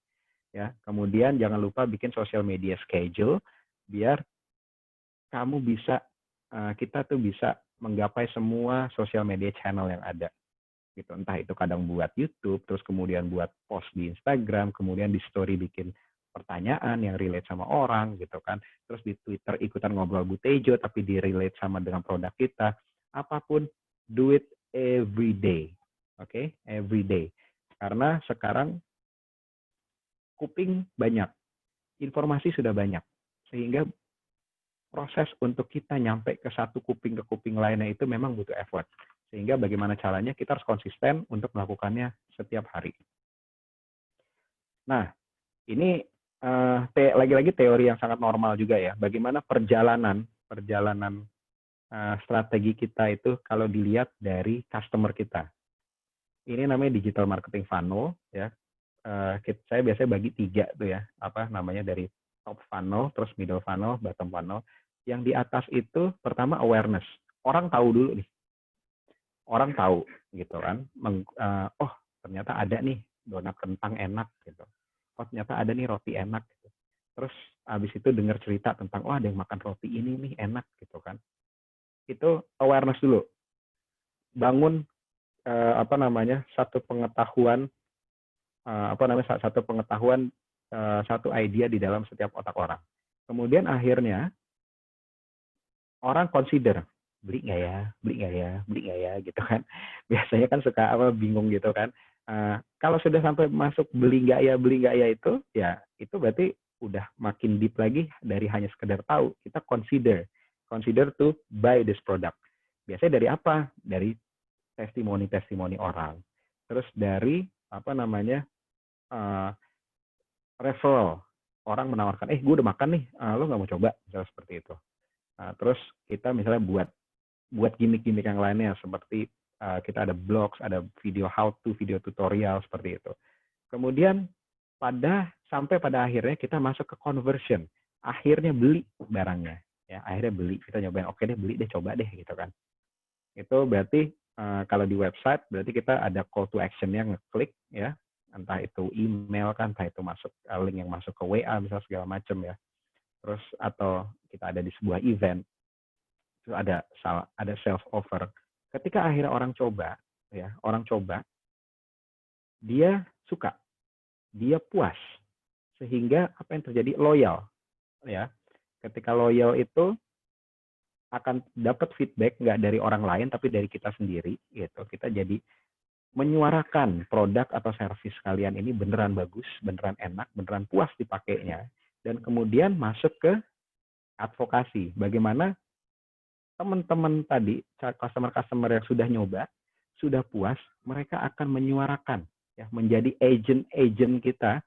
Ya, kemudian jangan lupa bikin social media schedule biar kamu bisa kita tuh bisa menggapai semua social media channel yang ada. Gitu. Entah itu kadang buat YouTube, terus kemudian buat post di Instagram, kemudian di story bikin pertanyaan yang relate sama orang gitu kan. Terus di Twitter ikutan ngobrol Butejo tapi di relate sama dengan produk kita. Apapun, do it every day. Oke, every day. Karena sekarang kuping banyak, informasi sudah banyak. Sehingga proses untuk kita nyampe ke satu kuping ke kuping lainnya itu memang butuh effort. Sehingga bagaimana caranya kita harus konsisten untuk melakukannya setiap hari. Nah, ini lagi-lagi teori yang sangat normal juga ya. Bagaimana perjalanan strategi kita itu kalau dilihat dari customer kita. Ini namanya digital marketing funnel ya. Saya biasanya bagi 3 tuh ya. Apa namanya, dari top funnel, terus middle funnel, bottom funnel. Yang di atas itu pertama awareness. Orang tahu dulu nih. Orang tahu gitu kan, oh ternyata ada nih donat kentang enak gitu, oh ternyata ada nih roti enak gitu. Terus habis itu dengar cerita tentang ada yang makan roti ini nih enak gitu kan. Itu awareness dulu, bangun satu pengetahuan satu idea di dalam setiap otak orang. Kemudian akhirnya orang consider, beli nggak ya gitu kan. Biasanya kan suka bingung gitu kan. Kalau sudah sampai masuk beli nggak ya itu berarti udah makin deep lagi dari hanya sekedar tahu. Kita consider to buy this product. Biasanya dari apa? Dari testimoni orang. Terus dari referral. Orang menawarkan, gue udah makan nih, lo nggak mau coba? Misalnya seperti itu. Terus kita misalnya buat gimmick-gimmick yang lainnya seperti kita ada blogs, ada video how to, video tutorial seperti itu. Kemudian sampai pada akhirnya kita masuk ke conversion. Akhirnya beli barangnya, ya. Akhirnya beli, kita nyobain, oke deh beli deh, coba deh gitu kan. Itu berarti kalau di website berarti kita ada call to action-nya, ngeklik ya. Entah itu email kan, entah itu masuk link yang masuk ke WA misalnya segala macam ya. Terus atau kita ada di sebuah event, itu ada self offer. Ketika akhirnya orang coba, dia suka, dia puas, sehingga apa yang terjadi, loyal, ya. Ketika loyal itu akan dapat feedback nggak dari orang lain tapi dari kita sendiri, gitu. Kita jadi menyuarakan produk atau servis kalian ini beneran bagus, beneran enak, beneran puas dipakainya, dan kemudian masuk ke advokasi. Bagaimana teman-teman tadi, customer yang sudah nyoba, sudah puas, mereka akan menyuarakan, ya, menjadi agent kita,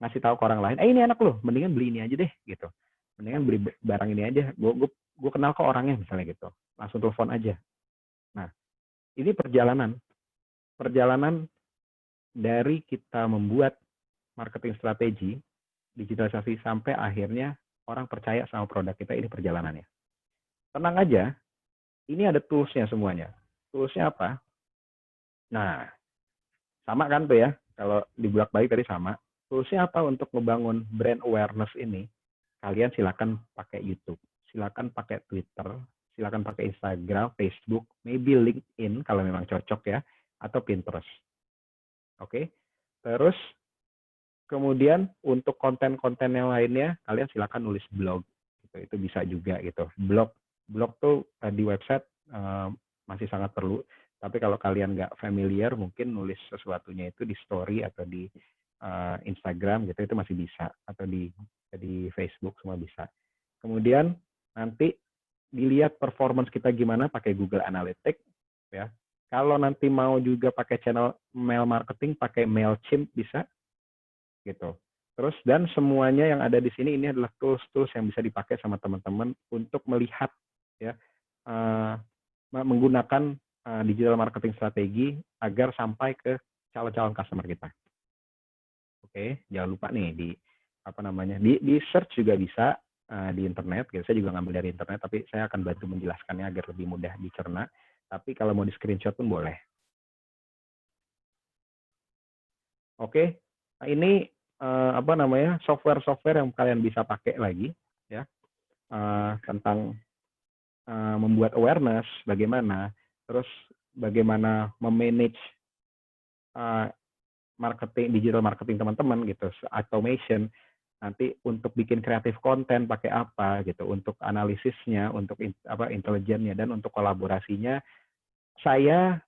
ngasih tahu ke orang lain, ini enak loh, mendingan beli ini aja deh, gitu. Mendingan beli barang ini aja, gue kenal kok orangnya, misalnya gitu. Langsung telepon aja. Nah, ini perjalanan dari kita membuat marketing strategi, digitalisasi, sampai akhirnya orang percaya sama produk kita, ini perjalanannya. Tenang aja, ini ada tools-nya semuanya. Tools-nya apa? Nah, sama kan tuh ya, kalau dibolak-balik tadi sama. Tools-nya apa untuk membangun brand awareness ini? Kalian silakan pakai YouTube, silakan pakai Twitter, silakan pakai Instagram, Facebook, maybe LinkedIn kalau memang cocok ya, atau Pinterest. Oke. Terus kemudian untuk konten-konten yang lainnya, kalian silakan nulis blog. Itu bisa juga gitu. Blog tuh di website masih sangat perlu. Tapi kalau kalian nggak familiar, mungkin nulis sesuatunya itu di story atau di Instagram gitu, itu masih bisa. Atau di Facebook, semua bisa. Kemudian nanti dilihat performance kita gimana pakai Google Analytics, ya. Kalau nanti mau juga pakai channel mail marketing, pakai Mailchimp bisa, gitu. Terus dan semuanya yang ada di sini ini adalah tools-tools yang bisa dipakai sama teman-teman untuk melihat, ya, menggunakan digital marketing strategi agar sampai ke calon-calon customer kita. Oke, jangan lupa nih di search juga bisa di internet. Saya juga ngambil dari internet, tapi saya akan bantu menjelaskannya agar lebih mudah dicerna. Tapi kalau mau di screenshot pun boleh. Oke, nah, ini software-software yang kalian bisa pakai lagi ya, tentang membuat awareness bagaimana, terus bagaimana memanage digital marketing teman-teman gitu, automation, nanti untuk bikin kreatif konten pakai apa gitu, untuk analisisnya, untuk intelijennya, dan untuk kolaborasinya saya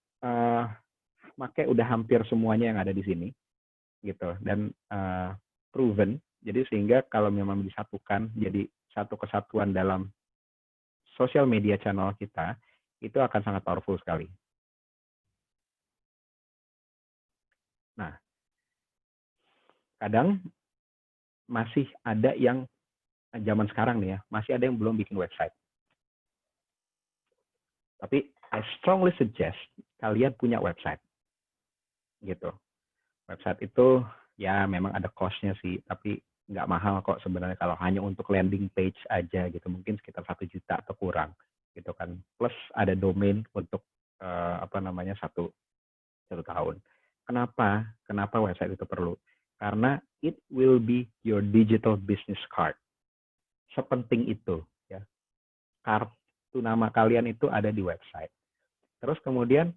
pakai udah hampir semuanya yang ada di sini gitu, dan proven, jadi sehingga kalau memang disatukan jadi satu kesatuan dalam sosial media channel kita, itu akan sangat powerful sekali. Nah, kadang masih ada yang zaman sekarang nih ya, masih ada yang belum bikin website. Tapi I strongly suggest kalian punya website. Gitu. Website itu ya memang ada cost-nya sih, tapi nggak mahal kok sebenarnya kalau hanya untuk landing page aja gitu, mungkin sekitar 1 juta atau kurang gitu kan. Plus ada domain untuk satu tahun. Kenapa website itu perlu? Karena it will be your digital business card. Sepenting itu ya. Kartu nama kalian itu ada di website. Terus kemudian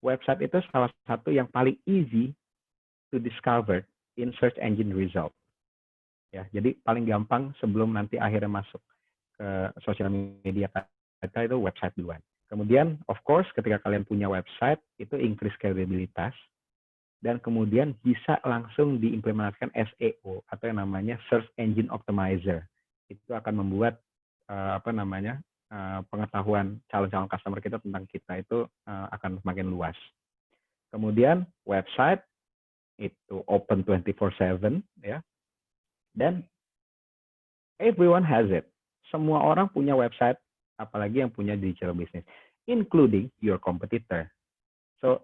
website itu salah satu yang paling easy to discover in search engine result. Ya, jadi paling gampang sebelum nanti akhirnya masuk ke sosial media kita itu website duluan. Kemudian of course ketika kalian punya website itu increase kredibilitas, dan kemudian bisa langsung diimplementasikan SEO atau yang namanya Search Engine Optimizer. Itu akan membuat pengetahuan calon-calon customer kita tentang kita itu akan semakin luas. Kemudian website itu open 24/7 ya. Dan everyone has it. Semua orang punya website, apalagi yang punya digital business, including your competitor. So,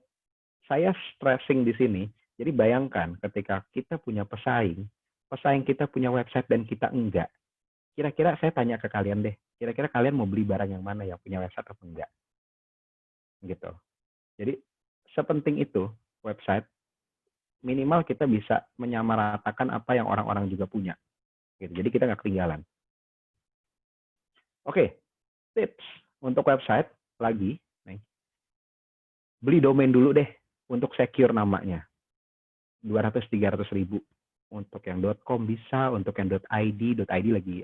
saya stressing di sini. Jadi bayangkan ketika kita punya pesaing kita punya website dan kita enggak. Kira-kira saya tanya ke kalian deh, kira-kira kalian mau beli barang yang mana, yang punya website atau enggak? Gitu. Jadi sepenting itu website, minimal kita bisa menyamaratakan apa yang orang-orang juga punya. Gitu. Jadi kita nggak ketinggalan. Oke, tips untuk website lagi, nih. Beli domain dulu deh untuk secure namanya. 200-300 ribu. Untuk yang .com bisa, untuk yang .id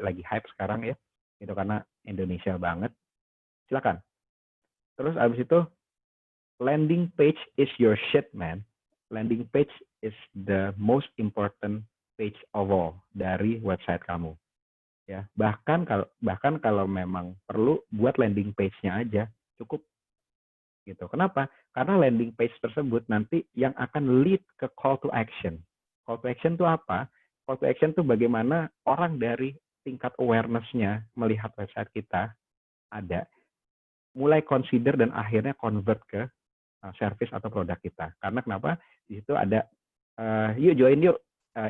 lagi hype sekarang ya. Itu karena Indonesia banget. Silakan. Terus abis itu landing page is your shit, man. Landing page is the most important page of all dari website kamu. Ya, bahkan kalau memang perlu buat landing page-nya aja cukup. Gitu. Kenapa? Karena landing page tersebut nanti yang akan lead ke call to action. Call to action itu apa? Call to action itu bagaimana orang dari tingkat awareness-nya melihat website kita ada, mulai consider dan akhirnya convert ke service atau produk kita. Karena kenapa? Di situ ada yuk join yuk,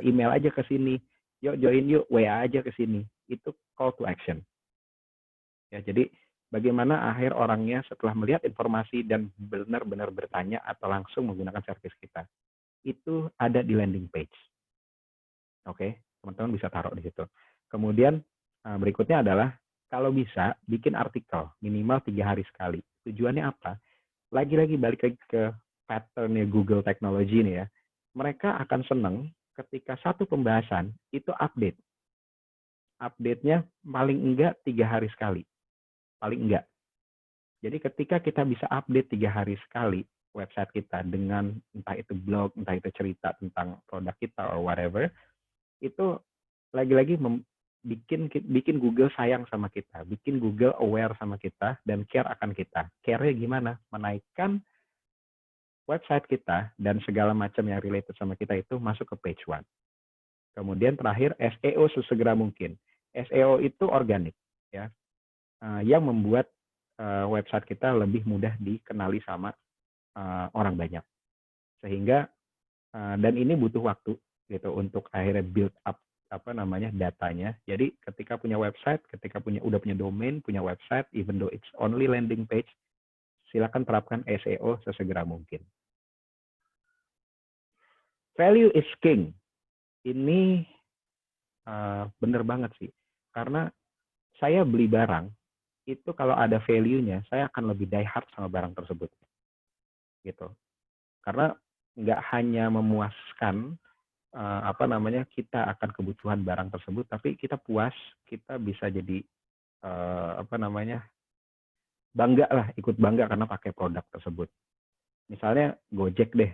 email aja ke sini, yuk join yuk WA aja ke sini. Itu call to action. Ya, jadi bagaimana akhir orangnya setelah melihat informasi dan benar-benar bertanya atau langsung menggunakan service kita. Itu ada di landing page. Oke, teman-teman bisa taruh di situ. Kemudian berikutnya adalah kalau bisa bikin artikel minimal 3 hari sekali. Tujuannya apa? Lagi-lagi balik lagi ke patternnya Google Technology nih ya. Mereka akan senang ketika satu pembahasan itu update. Update-nya paling enggak 3 hari sekali. Paling enggak. Jadi ketika kita bisa update 3 hari sekali website kita dengan entah itu blog, entah itu cerita tentang produk kita or whatever, itu lagi-lagi bikin Google sayang sama kita, bikin Google aware sama kita dan care akan kita. Care-nya gimana? Menaikkan website kita dan segala macam yang related sama kita itu masuk ke page 1. Kemudian terakhir SEO sesegera mungkin. SEO itu organik ya. Yang membuat website kita lebih mudah dikenali sama orang banyak. Sehingga dan ini butuh waktu gitu untuk akhirnya build up datanya. Jadi ketika punya website, udah punya domain, punya website, even though it's only landing page, silakan terapkan SEO sesegera mungkin. Value is king. Ini bener banget sih. Karena saya beli barang, itu kalau ada value-nya, saya akan lebih die hard sama barang tersebut. Gitu. Karena nggak hanya memuaskan kita akan kebutuhan barang tersebut, tapi kita puas, kita bisa jadi bangga lah, ikut bangga karena pakai produk tersebut. Misalnya Gojek deh,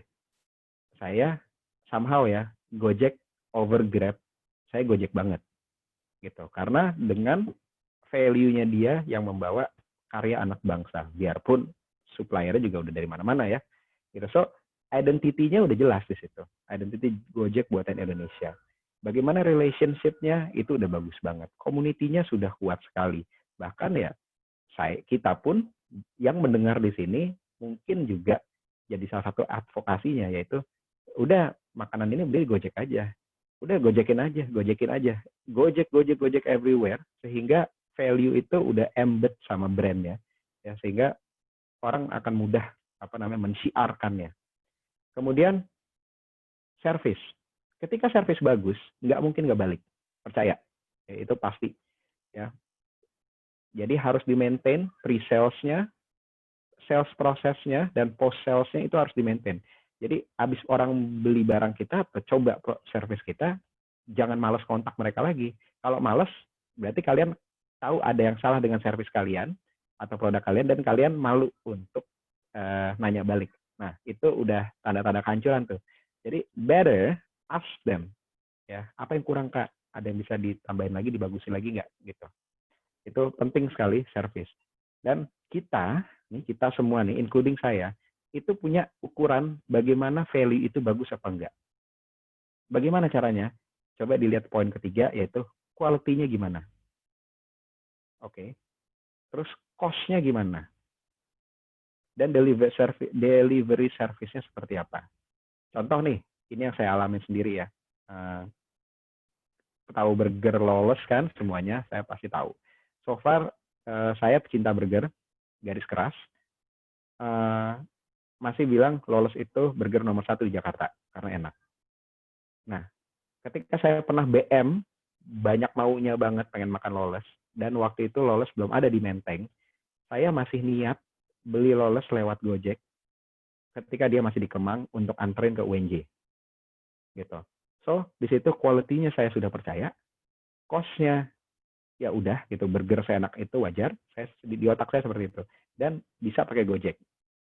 saya somehow ya Gojek over Grab, saya Gojek banget gitu, karena dengan value-nya dia yang membawa karya anak bangsa, biarpun suppliernya juga udah dari mana-mana ya gitu. So identity-nya udah jelas di situ, identity Gojek buatan Indonesia. Bagaimana relationship-nya itu udah bagus banget, community-nya sudah kuat sekali. Bahkan ya kita pun yang mendengar di sini mungkin juga jadi salah satu advokasinya, yaitu udah makanan ini beli Gojek aja, udah gojekin aja, Gojek everywhere, sehingga value itu udah embed sama brandnya ya, sehingga orang akan mudah mensiarkannya. Kemudian service, ketika service bagus nggak mungkin nggak balik, percaya ya, itu pasti ya. Jadi harus di-maintain pre-sales-nya, sales prosesnya, dan post-sales-nya itu harus di-maintain. Jadi abis orang beli barang kita, coba service kita, jangan malas kontak mereka lagi. Kalau malas, berarti kalian tahu ada yang salah dengan service kalian atau produk kalian, dan kalian malu untuk nanya balik. Nah, itu udah tanda-tanda kehancuran tuh. Jadi better ask them, ya, apa yang kurang Kak? Ada yang bisa ditambahin lagi, dibagusin lagi nggak? Gitu. Itu penting sekali service. Dan kita semua nih, including saya, itu punya ukuran bagaimana value itu bagus apa enggak. Bagaimana caranya? Coba dilihat poin ketiga, yaitu quality-nya gimana. Oke. Terus cost-nya gimana? Dan delivery service-nya seperti apa. Contoh nih, ini yang saya alami sendiri ya. Tahu burger Lawless kan, semuanya saya pasti tahu. So far, saya pecinta burger, garis keras, masih bilang Lawless itu burger nomor 1 di Jakarta, karena enak. Nah, ketika saya pernah BM, banyak maunya banget pengen makan Lawless, dan waktu itu Lawless belum ada di Menteng, saya masih niat beli Lawless lewat Gojek, ketika dia masih di Kemang, untuk anterin ke UNJ. Gitu. So, di situ quality-nya saya sudah percaya, cost-nya ya udah gitu, burger seenak itu wajar, saya di otak saya seperti itu, dan bisa pakai Gojek.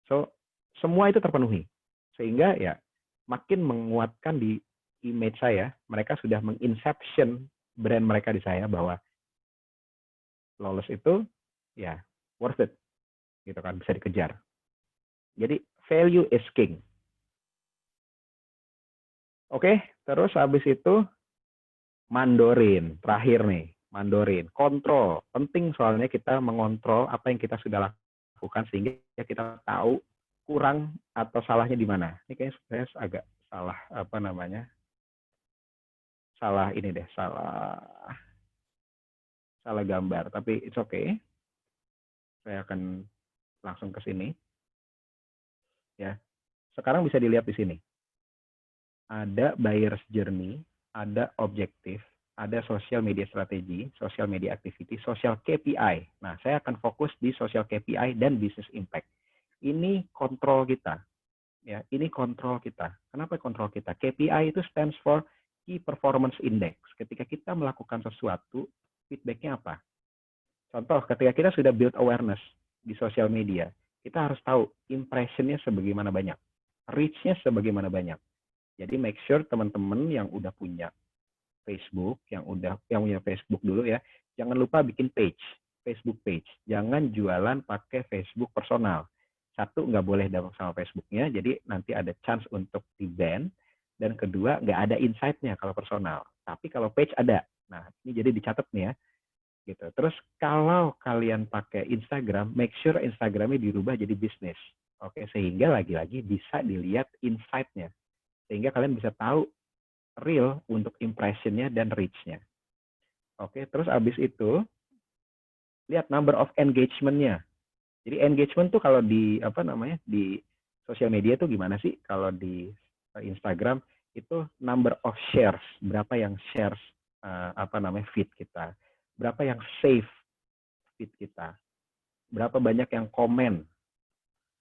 So semua itu terpenuhi, sehingga ya makin menguatkan di image saya. Mereka sudah menginception brand mereka di saya bahwa Lawless itu ya worth it gitu kan, bisa dikejar. Jadi value is king. Oke, terus habis itu Mandarin, terakhir nih. Mandarin, kontrol, penting soalnya kita mengontrol apa yang kita sudah lakukan sehingga kita tahu kurang atau salahnya di mana. Ini kayaknya saya agak salah salah gambar, tapi it's okay. Saya akan langsung ke sini. Ya, sekarang bisa dilihat di sini. Ada buyer's journey, ada objektif, ada social media strategi, social media activity, social KPI. Nah, saya akan fokus di social KPI dan business impact. Ini kontrol kita. Ya, ini kontrol kita. Kenapa kontrol kita? KPI itu stands for Key Performance Index. Ketika kita melakukan sesuatu, feedback-nya apa? Contoh, ketika kita sudah build awareness di social media, kita harus tahu impression-nya sebagaimana banyak, reach-nya sebagaimana banyak. Jadi make sure teman-teman yang udah punya Facebook, yang punya Facebook dulu ya, jangan lupa bikin page, Facebook page. Jangan jualan pakai Facebook personal. Satu, nggak boleh dapat sama Facebooknya, jadi nanti ada chance untuk di-ban. Dan kedua, nggak ada insight-nya kalau personal. Tapi kalau page ada. Nah, ini jadi dicatat nih ya. Gitu. Terus kalau kalian pakai Instagram, make sure Instagramnya dirubah jadi bisnis. Oke, sehingga lagi-lagi bisa dilihat insight-nya. Sehingga kalian bisa tahu real untuk impression-nya dan reach-nya. Oke, terus abis itu lihat number of engagement-nya. Jadi engagement tuh kalau di di sosial media tuh gimana sih? Kalau di Instagram itu number of shares, berapa yang shares feed kita, berapa yang save feed kita, berapa banyak yang komen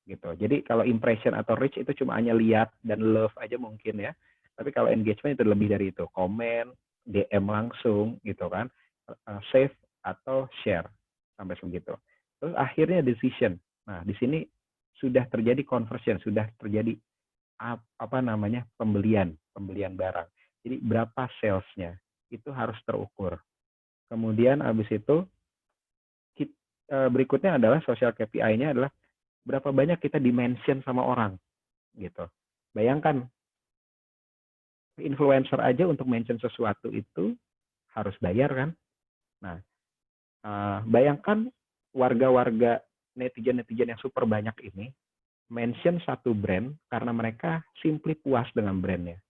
gitu. Jadi kalau impression atau reach itu cuma hanya lihat dan love aja mungkin ya. Tapi kalau engagement itu lebih dari itu, komen, DM langsung gitu kan, save atau share sampai segitu. Terus akhirnya decision. Nah di sini sudah terjadi conversion, sudah terjadi pembelian barang. Jadi berapa salesnya itu harus terukur. Kemudian habis itu berikutnya adalah social KPI-nya adalah berapa banyak kita dimention sama orang gitu. Bayangkan influencer aja untuk mention sesuatu itu harus bayar kan. Nah, bayangkan warga-warga netizen yang super banyak ini mention satu brand karena mereka simply puas dengan brandnya.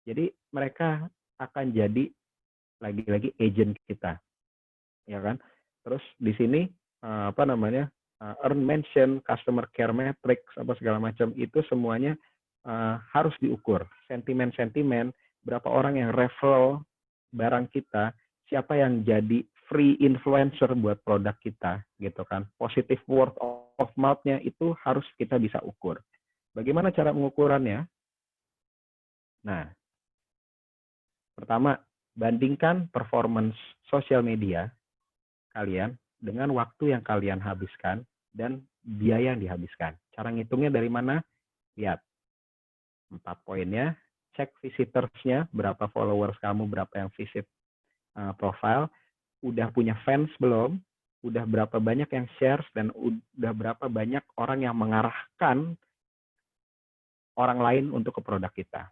Jadi mereka akan jadi lagi-lagi agent kita, ya kan? Terus di sini earn mention, customer care metrics, apa segala macam itu semuanya harus diukur. Sentimen-sentimen, berapa orang yang referral barang kita, siapa yang jadi free influencer buat produk kita, gitu kan. Positive word of mouth-nya itu harus kita bisa ukur. Bagaimana cara mengukurannya? Nah, pertama, bandingkan performance sosial media kalian dengan waktu yang kalian habiskan dan biaya yang dihabiskan. Cara ngitungnya dari mana? Lihat 4 poinnya, cek visitors-nya, berapa followers kamu, berapa yang visit profile, udah punya fans belum, udah berapa banyak yang shares, dan udah berapa banyak orang yang mengarahkan orang lain untuk ke produk kita.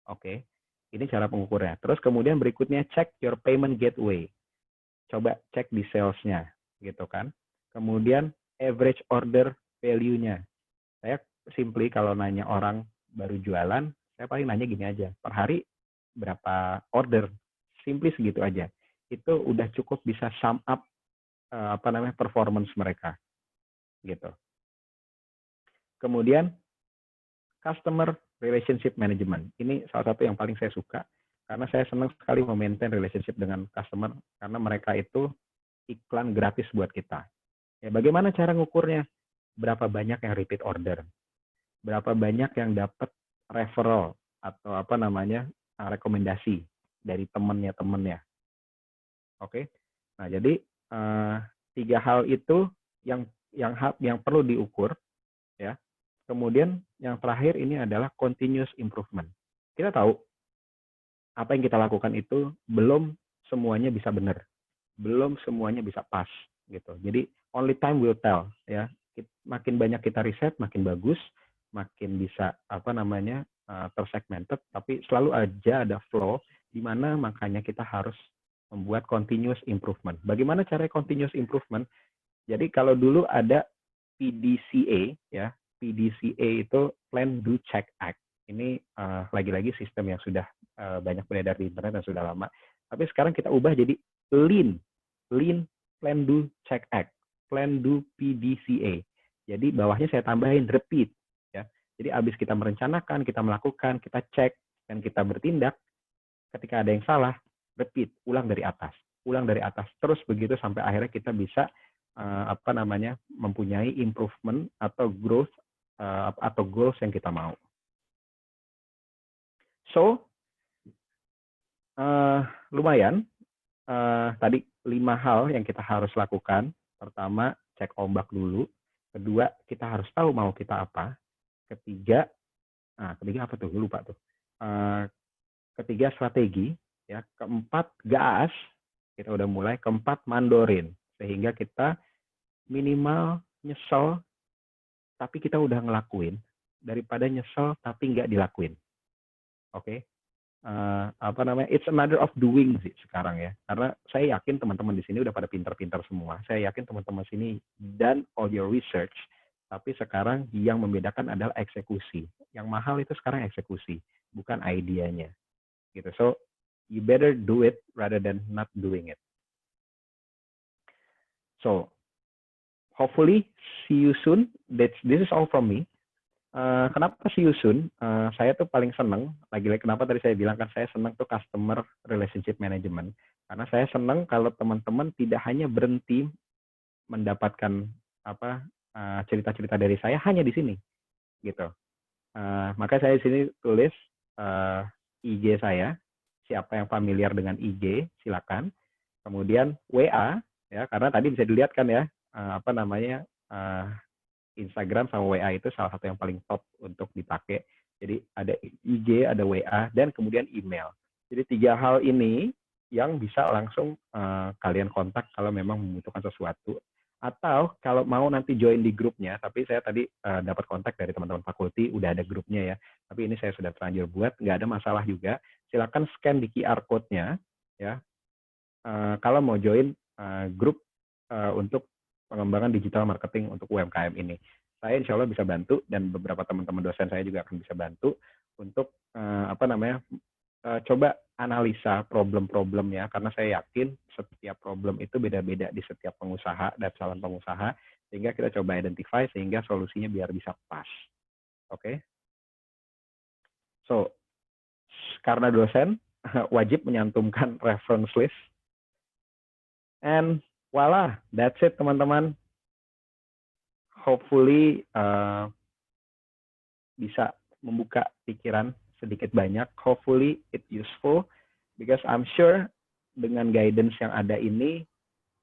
Oke, ini cara pengukurnya. Terus kemudian berikutnya cek your payment gateway. Coba cek di sales-nya, gitu kan. Kemudian average order value-nya. Saya simply kalau nanya orang baru jualan, saya paling nanya gini aja, per hari berapa order? Simply segitu aja. Itu udah cukup bisa sum up performance mereka, gitu. Kemudian customer relationship management. Ini salah satu yang paling saya suka karena saya senang sekali memaintain relationship dengan customer karena mereka itu iklan gratis buat kita. Ya, bagaimana cara ngukurnya? Berapa banyak yang repeat order? Berapa banyak yang dapat referral atau rekomendasi dari temannya. Oke. Nah, jadi 3 hal itu yang perlu diukur ya. Kemudian yang terakhir ini adalah continuous improvement. Kita tahu apa yang kita lakukan itu belum semuanya bisa benar, belum semuanya bisa pas gitu. Jadi only time will tell ya. Makin banyak kita riset, makin bagus, makin bisa tersegmented, tapi selalu aja ada flow di mana makanya kita harus membuat continuous improvement. Bagaimana cara continuous improvement? Jadi kalau dulu ada PDCA ya, PDCA itu Plan, Do, Check, Act. Ini lagi-lagi sistem yang sudah banyak beredar di internet dan sudah lama. Tapi sekarang kita ubah jadi Lean, Plan, Do, Check, Act. Plan, Do, PDCA. Jadi bawahnya saya tambahin repeat. Ya. Jadi abis kita merencanakan, kita melakukan, kita cek, dan kita bertindak, ketika ada yang salah, repeat, ulang dari atas. Terus begitu sampai akhirnya kita bisa mempunyai improvement atau growth atau goals yang kita mau. So, lumayan. Tadi 5 hal yang kita harus lakukan. Pertama, cek ombak dulu. Kedua, kita harus tahu mau kita apa. Ketiga apa tuh? Lupa tuh. Ketiga, strategi. Ya. Keempat, gas. Kita udah mulai. Keempat, mandorin. Sehingga kita minimal nyesel tapi kita udah ngelakuin daripada nyesel tapi nggak dilakuin. Oke. It's a matter of doing sih sekarang ya. Karena saya yakin teman-teman di sini udah pada pintar-pintar semua. Saya yakin teman-teman sini done all your research. Tapi sekarang yang membedakan adalah eksekusi. Yang mahal itu sekarang eksekusi, bukan idenya. Gitu. So you better do it rather than not doing it. So hopefully see you soon. This is all from me. Kenapa sih Yusun? Saya tuh paling seneng, lagi-lagi kenapa tadi saya bilang kan saya seneng tuh customer relationship management. Karena saya seneng kalau teman-teman tidak hanya berhenti mendapatkan apa cerita-cerita dari saya hanya di sini, gitu. Maka saya di sini tulis IG saya. Siapa yang familiar dengan IG, silakan. Kemudian WA, ya karena tadi bisa dilihat kan ya, apa namanya Instagram sama WA itu salah satu yang paling top untuk dipakai. Jadi ada IG, ada WA, dan kemudian email. Jadi 3 hal ini yang bisa langsung kalian kontak kalau memang membutuhkan sesuatu. Atau kalau mau nanti join di grupnya, tapi saya tadi dapat kontak dari teman-teman fakulti, udah ada grupnya ya. Tapi ini saya sudah terlanjur buat, nggak ada masalah juga. Silakan scan di QR code-nya, ya. Kalau mau join grup untuk pengembangan digital marketing untuk UMKM ini. Saya insya Allah bisa bantu dan beberapa teman-teman dosen saya juga akan bisa bantu untuk coba analisa problem-problemnya karena saya yakin setiap problem itu beda-beda di setiap pengusaha dan calon pengusaha sehingga kita coba identify sehingga solusinya biar bisa pas. Oke? So, karena dosen wajib menyantumkan reference list. And voila, that's it teman-teman. Hopefully bisa membuka pikiran sedikit banyak. Hopefully it useful because I'm sure dengan guidance yang ada ini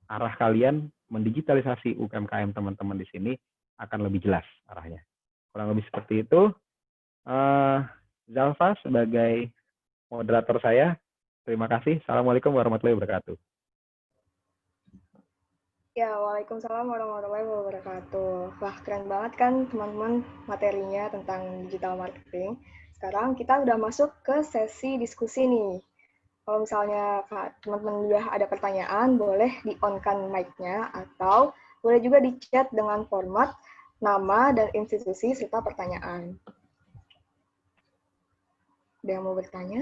arah kalian mendigitalisasi UMKM teman-teman di sini akan lebih jelas arahnya. Kurang lebih seperti itu. Zalfa sebagai moderator saya, terima kasih. Assalamualaikum warahmatullahi wabarakatuh. Ya, waalaikumsalam warahmatullahi wabarakatuh. Wah, keren banget kan teman-teman materinya tentang digital marketing. Sekarang kita udah masuk ke sesi diskusi nih. Kalau misalnya teman-teman udah ada pertanyaan, boleh di-on-kan mic-nya atau boleh juga di-chat dengan format nama dan institusi serta pertanyaan. Ada yang mau bertanya?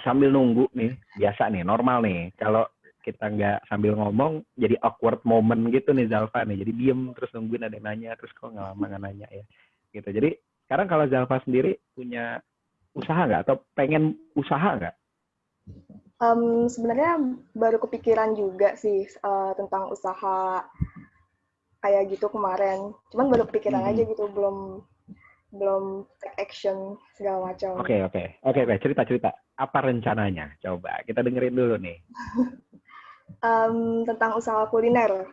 Sambil nunggu nih, biasa nih, normal nih. Kalau kita nggak sambil ngomong, jadi awkward moment gitu nih Zalfa nih. Jadi diem, terus nungguin ada yang nanya, terus kok nggak lama nggak nanya ya. Gitu. Jadi sekarang kalau Zalfa sendiri punya usaha nggak? Atau pengen usaha nggak? Sebenarnya baru kepikiran juga sih tentang usaha kayak gitu kemarin. Cuman baru kepikiran aja gitu, belum take action segala macam. Oke. Cerita. Apa rencananya? Coba kita dengerin dulu nih. Tentang usaha kuliner.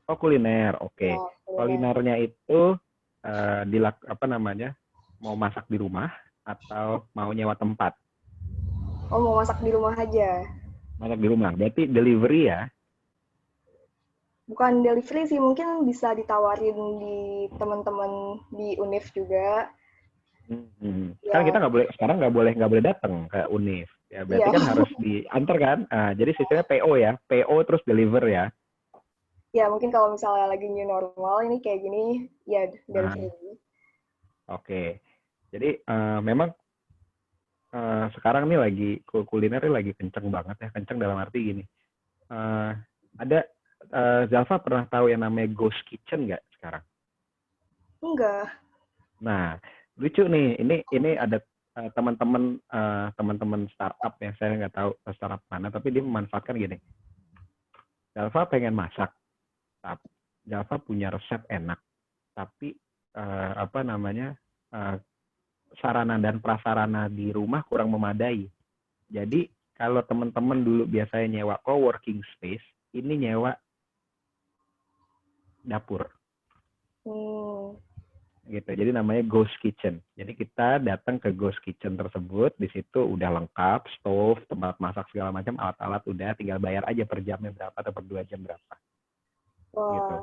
Oh, kuliner. Oke. Ya, kulinernya itu mau masak di rumah atau mau nyewa tempat? Oh, mau masak di rumah aja. Masak di rumah. Berarti delivery ya? Bukan delivery sih, mungkin bisa ditawarin di teman-teman di Univ juga. Ya. Kan kita sekarang nggak boleh datang ke Univ. Ya berarti kan harus diantar kan. Jadi sistemnya PO ya, PO terus deliver ya. Ya mungkin kalau misalnya lagi new normal ini kayak gini, ya delivery. Oke. Jadi memang sekarang nih lagi kuliner lagi kenceng banget ya, kenceng dalam arti gini. Ada Zalfa pernah tahu yang namanya Ghost Kitchen nggak sekarang? Enggak. Nah, lucu nih. Ini ada teman-teman startup ya, saya nggak tahu startup mana, tapi dia memanfaatkan gini. Zalfa pengen masak, Zalfa punya resep enak, tapi sarana dan prasarana di rumah kurang memadai. Jadi kalau teman-teman dulu biasanya nyewa co-working space, ini nyewa dapur. Gitu. Jadi namanya Ghost Kitchen. Jadi kita datang ke Ghost Kitchen tersebut, di situ udah lengkap, stove, tempat masak segala macam, alat-alat udah, tinggal bayar aja per jamnya berapa atau per 2 jam berapa. Wow. Gitu.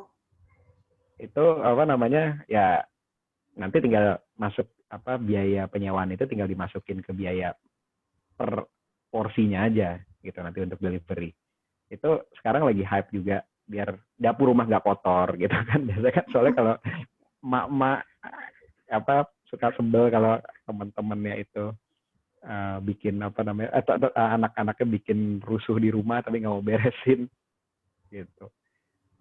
Itu ya nanti tinggal masuk biaya penyewaan itu tinggal dimasukin ke biaya per porsinya aja gitu nanti untuk delivery. Itu sekarang lagi hype juga biar dapur rumah nggak kotor gitu kan. Biasanya kan soalnya kalau mak-mak suka sebel kalau teman-temannya itu bikin anak-anaknya bikin rusuh di rumah tapi nggak mau beresin gitu.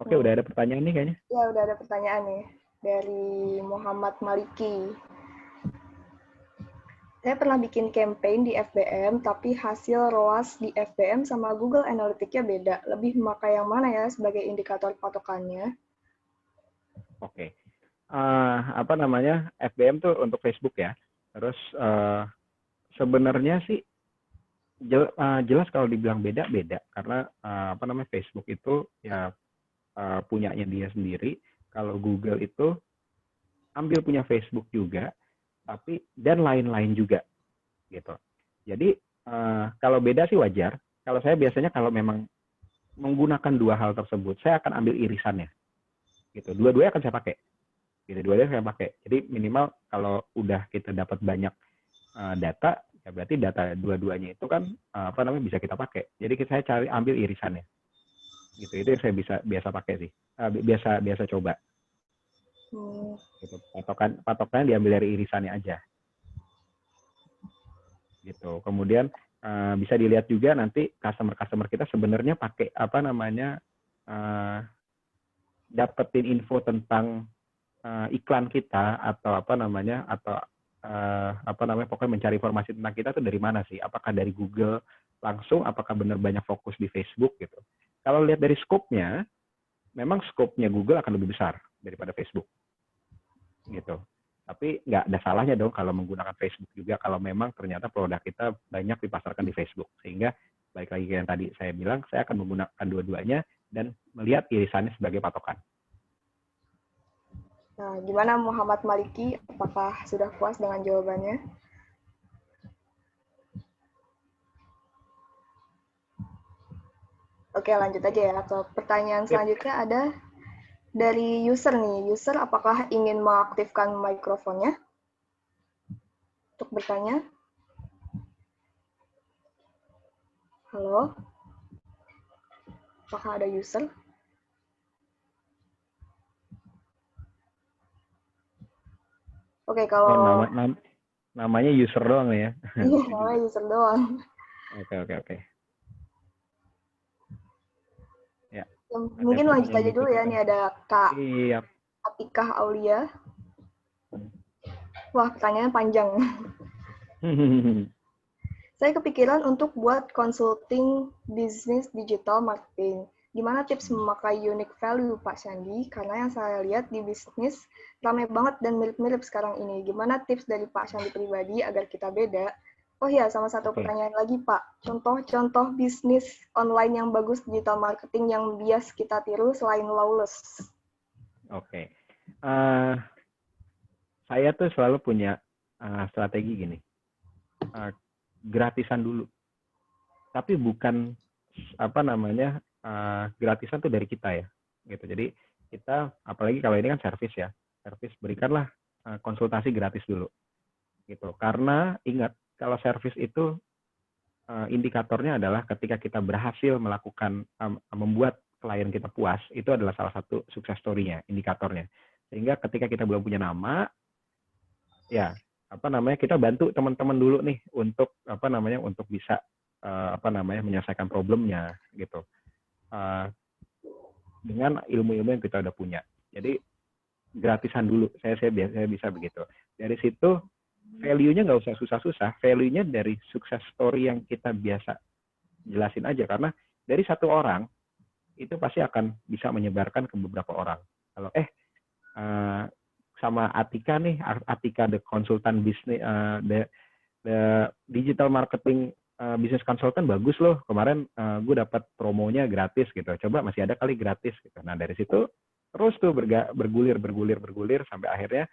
Oke, udah ada pertanyaan nih kayaknya. Ya, udah ada pertanyaan nih. dari Muhammad Maliki. Saya pernah bikin campaign di FBM, tapi hasil ROAS di FBM sama Google Analytics-nya beda. Lebih memakai yang mana ya sebagai indikator patokannya? Oke. Apa namanya, FBM tuh untuk Facebook ya. Terus sebenarnya sih jelas kalau dibilang beda karena apa namanya, Facebook itu ya punyanya dia sendiri. Kalau Google itu ambil punya Facebook juga, tapi dan lain-lain juga gitu. Jadi kalau beda sih wajar. Kalau saya biasanya kalau memang menggunakan dua hal tersebut, saya akan ambil irisannya gitu. Dua-duanya akan saya pakai gitu. Dua-duanya saya pakai. Jadi minimal kalau udah kita dapat banyak data, ya berarti data dua-duanya itu kan apa namanya, bisa kita pakai. Jadi saya cari ambil irisannya gitu. Itu yang saya biasa pakai sih, biasa coba gitu. Patokannya diambil dari irisannya aja gitu. Kemudian bisa dilihat juga nanti customer kita sebenarnya pakai apa namanya, dapetin info tentang iklan kita atau apa namanya, atau apa namanya, pokoknya mencari informasi tentang kita tuh dari mana sih? Apakah dari Google langsung? Apakah benar banyak fokus di Facebook gitu? Kalau lihat dari scope-nya, memang scope-nya Google akan lebih besar daripada Facebook gitu. Tapi nggak ada salahnya dong kalau menggunakan Facebook juga kalau memang ternyata produk kita banyak dipasarkan di Facebook. Sehingga balik lagi ke yang tadi saya bilang, saya akan menggunakan dua-duanya dan melihat irisannya sebagai patokan. Nah, gimana Muhammad Maliki? Apakah sudah puas dengan jawabannya? Oke, lanjut aja ya. Ke pertanyaan selanjutnya ada dari user nih. User apakah ingin mengaktifkan mikrofonnya untuk bertanya? Halo? Apakah ada user? Oke, kalau namanya user doang ya. Iya, namanya user doang. Oke. Ya. Mungkin lanjut aja dulu ya. Ini ada Kak Atikah Aulia. Wah, pertanyaannya panjang. Saya kepikiran untuk buat consulting bisnis digital marketing. Gimana tips memakai unique value, Pak Sandi? Karena yang saya lihat di bisnis ramai banget dan mirip-mirip sekarang ini. Gimana tips dari Pak Sandi pribadi agar kita beda? Oh iya, sama satu pertanyaan lagi, Pak. Contoh-contoh bisnis online yang bagus digital marketing yang bias kita tiru selain Lawless. Oke. Saya tuh selalu punya strategi gini. Gratisan dulu. Tapi bukan apa namanya, gratisan tuh dari kita ya. Gitu. Jadi kita, apalagi kalau ini kan servis ya. Servis, berikanlah konsultasi gratis dulu. Gitu. Karena ingat, kalau servis itu indikatornya adalah ketika kita berhasil melakukan membuat klien kita puas, itu adalah salah satu sukses story-nya, indikatornya. Sehingga ketika kita belum punya nama, ya apa namanya, kita bantu teman-teman dulu nih untuk apa namanya, untuk bisa apa namanya, menyelesaikan problemnya gitu. Dengan ilmu-ilmu yang kita udah punya. Jadi gratisan dulu. Saya bisa begitu. Dari situ value-nya nggak usah susah-susah, value-nya dari sukses story yang kita biasa jelasin aja, karena dari satu orang itu pasti akan bisa menyebarkan ke beberapa orang. Kalau sama Atika nih, Atika the consultant business, the digital marketing business consultant bagus loh, kemarin gue dapat promonya gratis gitu, coba masih ada kali gratis gitu. Nah dari situ terus tuh bergulir sampai akhirnya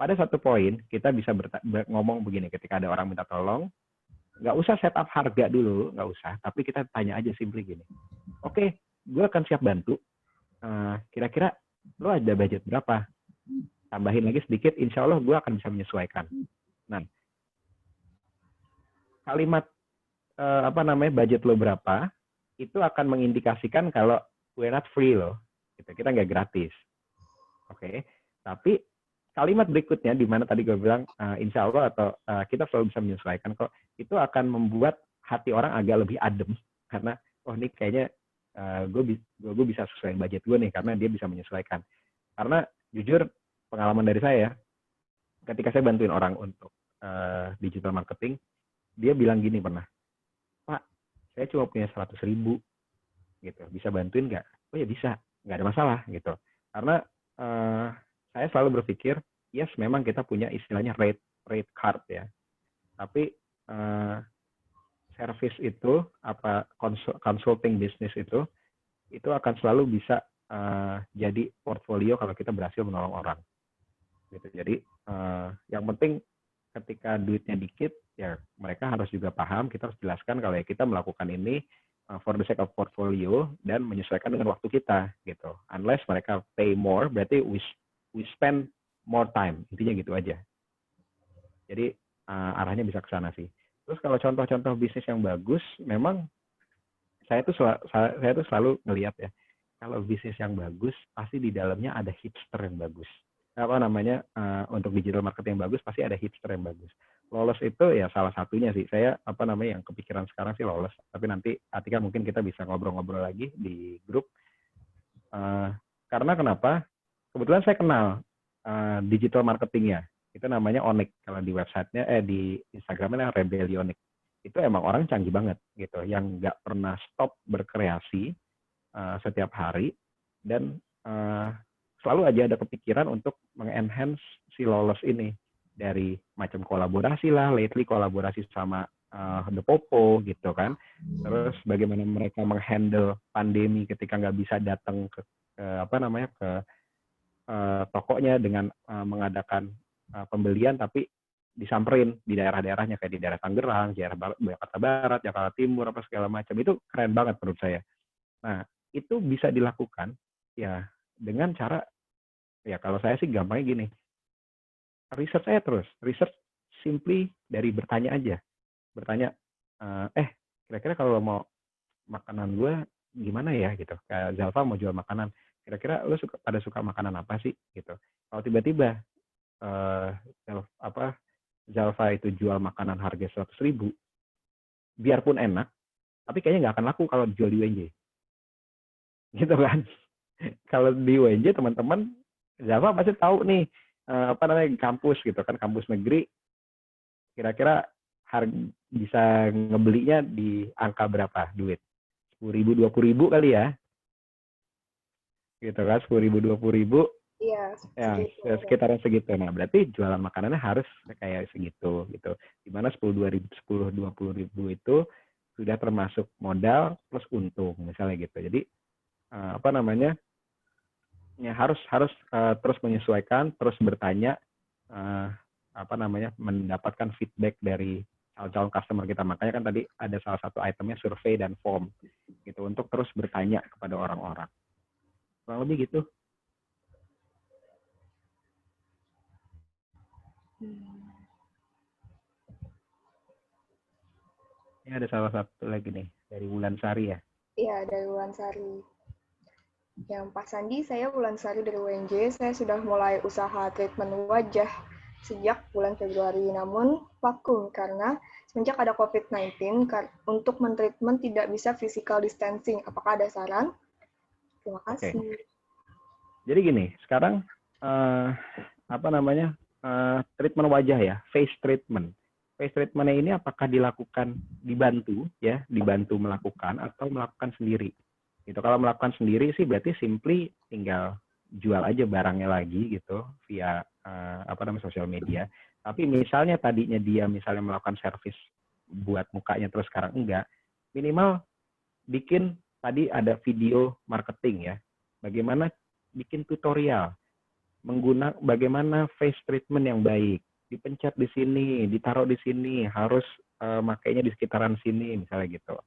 pada satu poin kita bisa ngomong begini, ketika ada orang minta tolong, nggak usah set up harga dulu, nggak usah, tapi kita tanya aja simply gini, oke, gue akan siap bantu, kira-kira lo ada budget berapa? Tambahin lagi sedikit, insya Allah gue akan bisa menyesuaikan. Nah, kalimat apa namanya, budget lo berapa, itu akan mengindikasikan kalau we're not free loh, gitu. Kita nggak gratis. Oke, tapi kalimat berikutnya di mana tadi gue bilang insya Allah atau kita selalu bisa menyesuaikan kok, itu akan membuat hati orang agak lebih adem karena oh ini kayaknya gue bisa sesuai budget gue nih karena dia bisa menyesuaikan. Karena jujur pengalaman dari saya, ketika saya bantuin orang untuk digital marketing, dia bilang gini pernah, Pak, saya cuma punya 100.000 gitu, bisa bantuin nggak? Oh ya bisa, nggak ada masalah gitu. Karena saya selalu berpikir, yes memang kita punya istilahnya rate card ya, tapi service itu consulting business itu akan selalu bisa jadi portfolio kalau kita berhasil menolong orang gitu. Jadi yang penting ketika duitnya dikit ya mereka harus juga paham, kita harus jelaskan kalau ya kita melakukan ini for the sake of portfolio dan menyesuaikan dengan waktu kita gitu. Unless mereka pay more, berarti we spend more time, intinya gitu aja. Jadi arahnya bisa ke sana sih. Terus kalau contoh-contoh bisnis yang bagus, memang saya tuh selalu ngelihat ya, kalau bisnis yang bagus pasti di dalamnya ada hipster yang bagus. Apa namanya, untuk digital marketing yang bagus pasti ada hipster yang bagus. Lolos itu ya salah satunya sih. Saya apa namanya yang kepikiran sekarang sih Lolos. Tapi nanti Atika mungkin kita bisa ngobrol-ngobrol lagi di grup. Karena kenapa? Kebetulan saya kenal digital marketingnya. Itu namanya Onyx kalau di websitenya, di Instagramnya Rebellionic. Itu emang orang canggih banget gitu, yang nggak pernah stop berkreasi setiap hari dan selalu aja ada kepikiran untuk mengenhance si Lolos ini dari macam kolaborasi lah, lately kolaborasi sama The Popo gitu kan. Terus bagaimana mereka menghandle pandemi ketika nggak bisa datang ke tokonya dengan mengadakan pembelian tapi disamperin di daerah-daerahnya kayak di daerah Tangerang, Jakarta Barat, Jakarta Timur apa segala macam. Itu keren banget menurut saya. Nah, itu bisa dilakukan ya dengan cara ya kalau saya sih gampangnya gini. Research saya terus, research simply dari bertanya aja. Bertanya kira-kira kalau mau makanan gue gimana ya gitu. Kayak Zalfa mau jual makanan, kira-kira lo pada suka makanan apa sih gitu. Kalau tiba-tiba Zalfa itu jual makanan harga 100.000, biarpun enak, tapi kayaknya nggak akan laku kalau dijual di UNJ. Gitu kan. Kalau di UNJ teman-teman, Zalfa pasti tahu nih, kampus gitu kan, kampus negeri, kira-kira harga bisa ngebelinya di angka berapa duit? 10.000, 20.000 kali ya. Gitu kan, 10.000, 20.000. Iya, ya sekitaran segitu. Nah, berarti jualan makanannya harus kayak segitu gitu. Dimana 10-20.000 itu sudah termasuk modal plus untung misalnya gitu. Jadi ya harus terus menyesuaikan, terus bertanya, mendapatkan feedback dari calon customer kita. Makanya kan tadi ada salah satu itemnya survei dan form gitu untuk terus bertanya kepada orang-orang. Kurang lebih gitu. Ini ada salah satu lagi nih dari Wulansari ya. Iya, dari Wulansari. Yang Pak Sandi, saya Wulansari dari UNJ. Saya sudah mulai usaha treatment wajah sejak bulan Februari, namun vakum karena semenjak ada COVID-19 untuk mentreatment tidak bisa physical distancing. Apakah ada saran? Terima kasih. Oke. Jadi gini, sekarang treatment wajah ya, face treatment. Face treatment ini apakah dibantu melakukan atau melakukan sendiri? Gitu. Kalau melakukan sendiri sih berarti simply tinggal jual aja barangnya lagi gitu via sosial media. Tapi misalnya tadinya dia melakukan servis buat mukanya terus sekarang enggak, minimal bikin tadi ada video marketing ya. Bagaimana bikin tutorial bagaimana face treatment yang baik, dipencet di sini, ditaruh di sini, harus makainya di sekitaran sini misalnya gitu.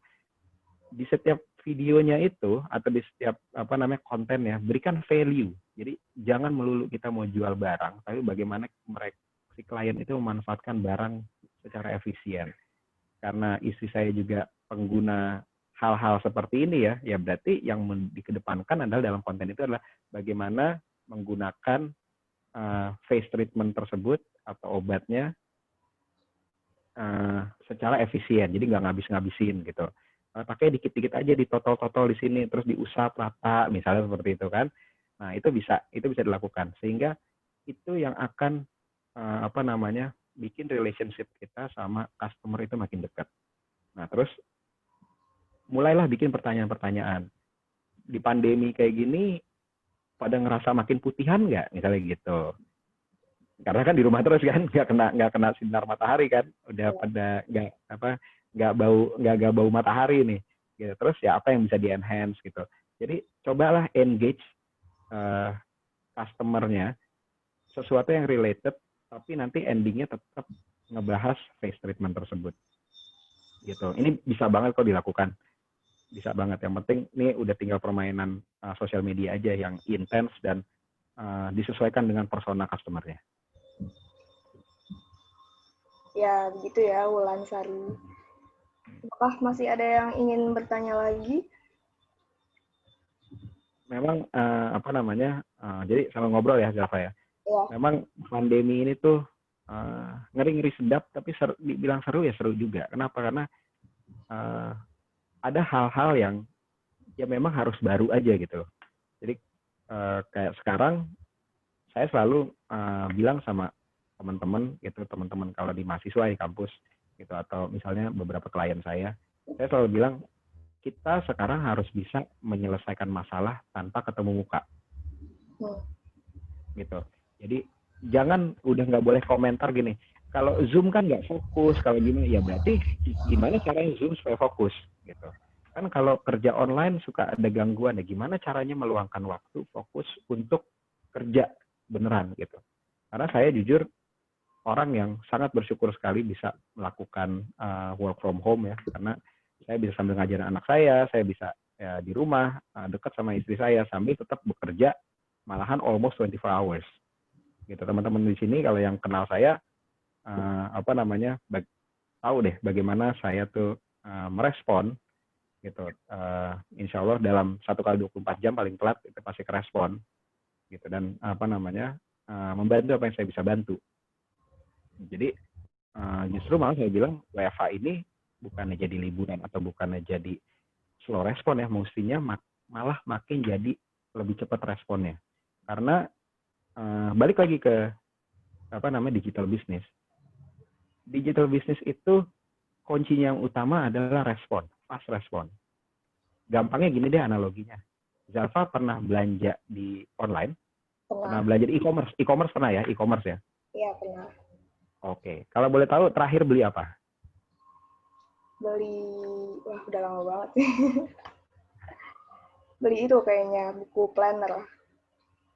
Di setiap videonya itu atau di setiap kontennya berikan value. Jadi jangan melulu kita mau jual barang, tapi bagaimana si klien itu memanfaatkan barang secara efisien. Karena istri saya juga pengguna hal-hal seperti ini ya berarti yang dikedepankan adalah dalam konten itu adalah bagaimana menggunakan face treatment tersebut atau obatnya secara efisien, jadi nggak ngabis-ngabisin gitu. Pakai dikit-dikit aja, ditotol-totol di sini, terus diusap rata, misalnya seperti itu kan. Nah, itu bisa dilakukan sehingga itu yang akan bikin relationship kita sama customer itu makin dekat. Nah, terus mulailah bikin pertanyaan-pertanyaan. Di pandemi kayak gini pada ngerasa makin putihan nggak, misalnya gitu. Karena kan di rumah terus kan, nggak kena sinar matahari kan, udah pada nggak bau matahari nih. Gitu. Terus ya apa yang bisa di enhance gitu. Jadi cobalah engage customer-nya sesuatu yang related, tapi nanti endingnya tetap ngebahas face treatment tersebut. Gitu. Ini bisa banget kok dilakukan. Bisa banget. Yang penting ini udah tinggal permainan sosial media aja yang intens dan disesuaikan dengan persona customer-nya. Ya, begitu ya, Wulansari. Apakah masih ada yang ingin bertanya lagi? Memang jadi sama ngobrol ya, Zalfa ya. Ya. Memang pandemi ini tuh ngeri-ngeri sedap, tapi dibilang seru ya seru juga. Kenapa? Karena ada hal-hal yang ya memang harus baru aja gitu. Jadi kayak sekarang saya selalu bilang sama teman-teman kalau di mahasiswa di kampus gitu, atau misalnya beberapa klien saya selalu bilang kita sekarang harus bisa menyelesaikan masalah tanpa ketemu muka. Gitu. Jadi udah nggak boleh komentar gini. Kalau Zoom kan nggak fokus, kalau gimana ya berarti gimana caranya Zoom supaya fokus gitu. Kan kalau kerja online suka ada gangguan ya, gimana caranya meluangkan waktu fokus untuk kerja beneran gitu. Karena saya jujur orang yang sangat bersyukur sekali bisa melakukan work from home ya, karena saya bisa sambil ngajarin anak saya bisa ya, di rumah dekat sama istri saya sambil tetap bekerja, malahan almost 24 hours. Gitu. Teman-teman di sini kalau yang kenal saya tahu deh bagaimana saya tuh merespon gitu. Insya Allah dalam 1 kali 24 jam paling telat itu pasti kerespon gitu, dan membantu apa yang saya bisa bantu. Jadi justru malah saya bilang WFH ini bukannya jadi liburan atau bukannya jadi slow respon ya, mestinya malah makin jadi lebih cepat responnya. Karena balik lagi ke digital business. Digital business itu kuncinya yang utama adalah respon, fast respon. Gampangnya gini deh analoginya. Zalfa pernah belanja di online? Pernah belanja di e-commerce? E-commerce pernah ya? E-commerce ya? Iya, pernah. Oke. Kalau boleh tahu terakhir beli apa? Udah lama banget sih. Beli itu kayaknya, buku planner.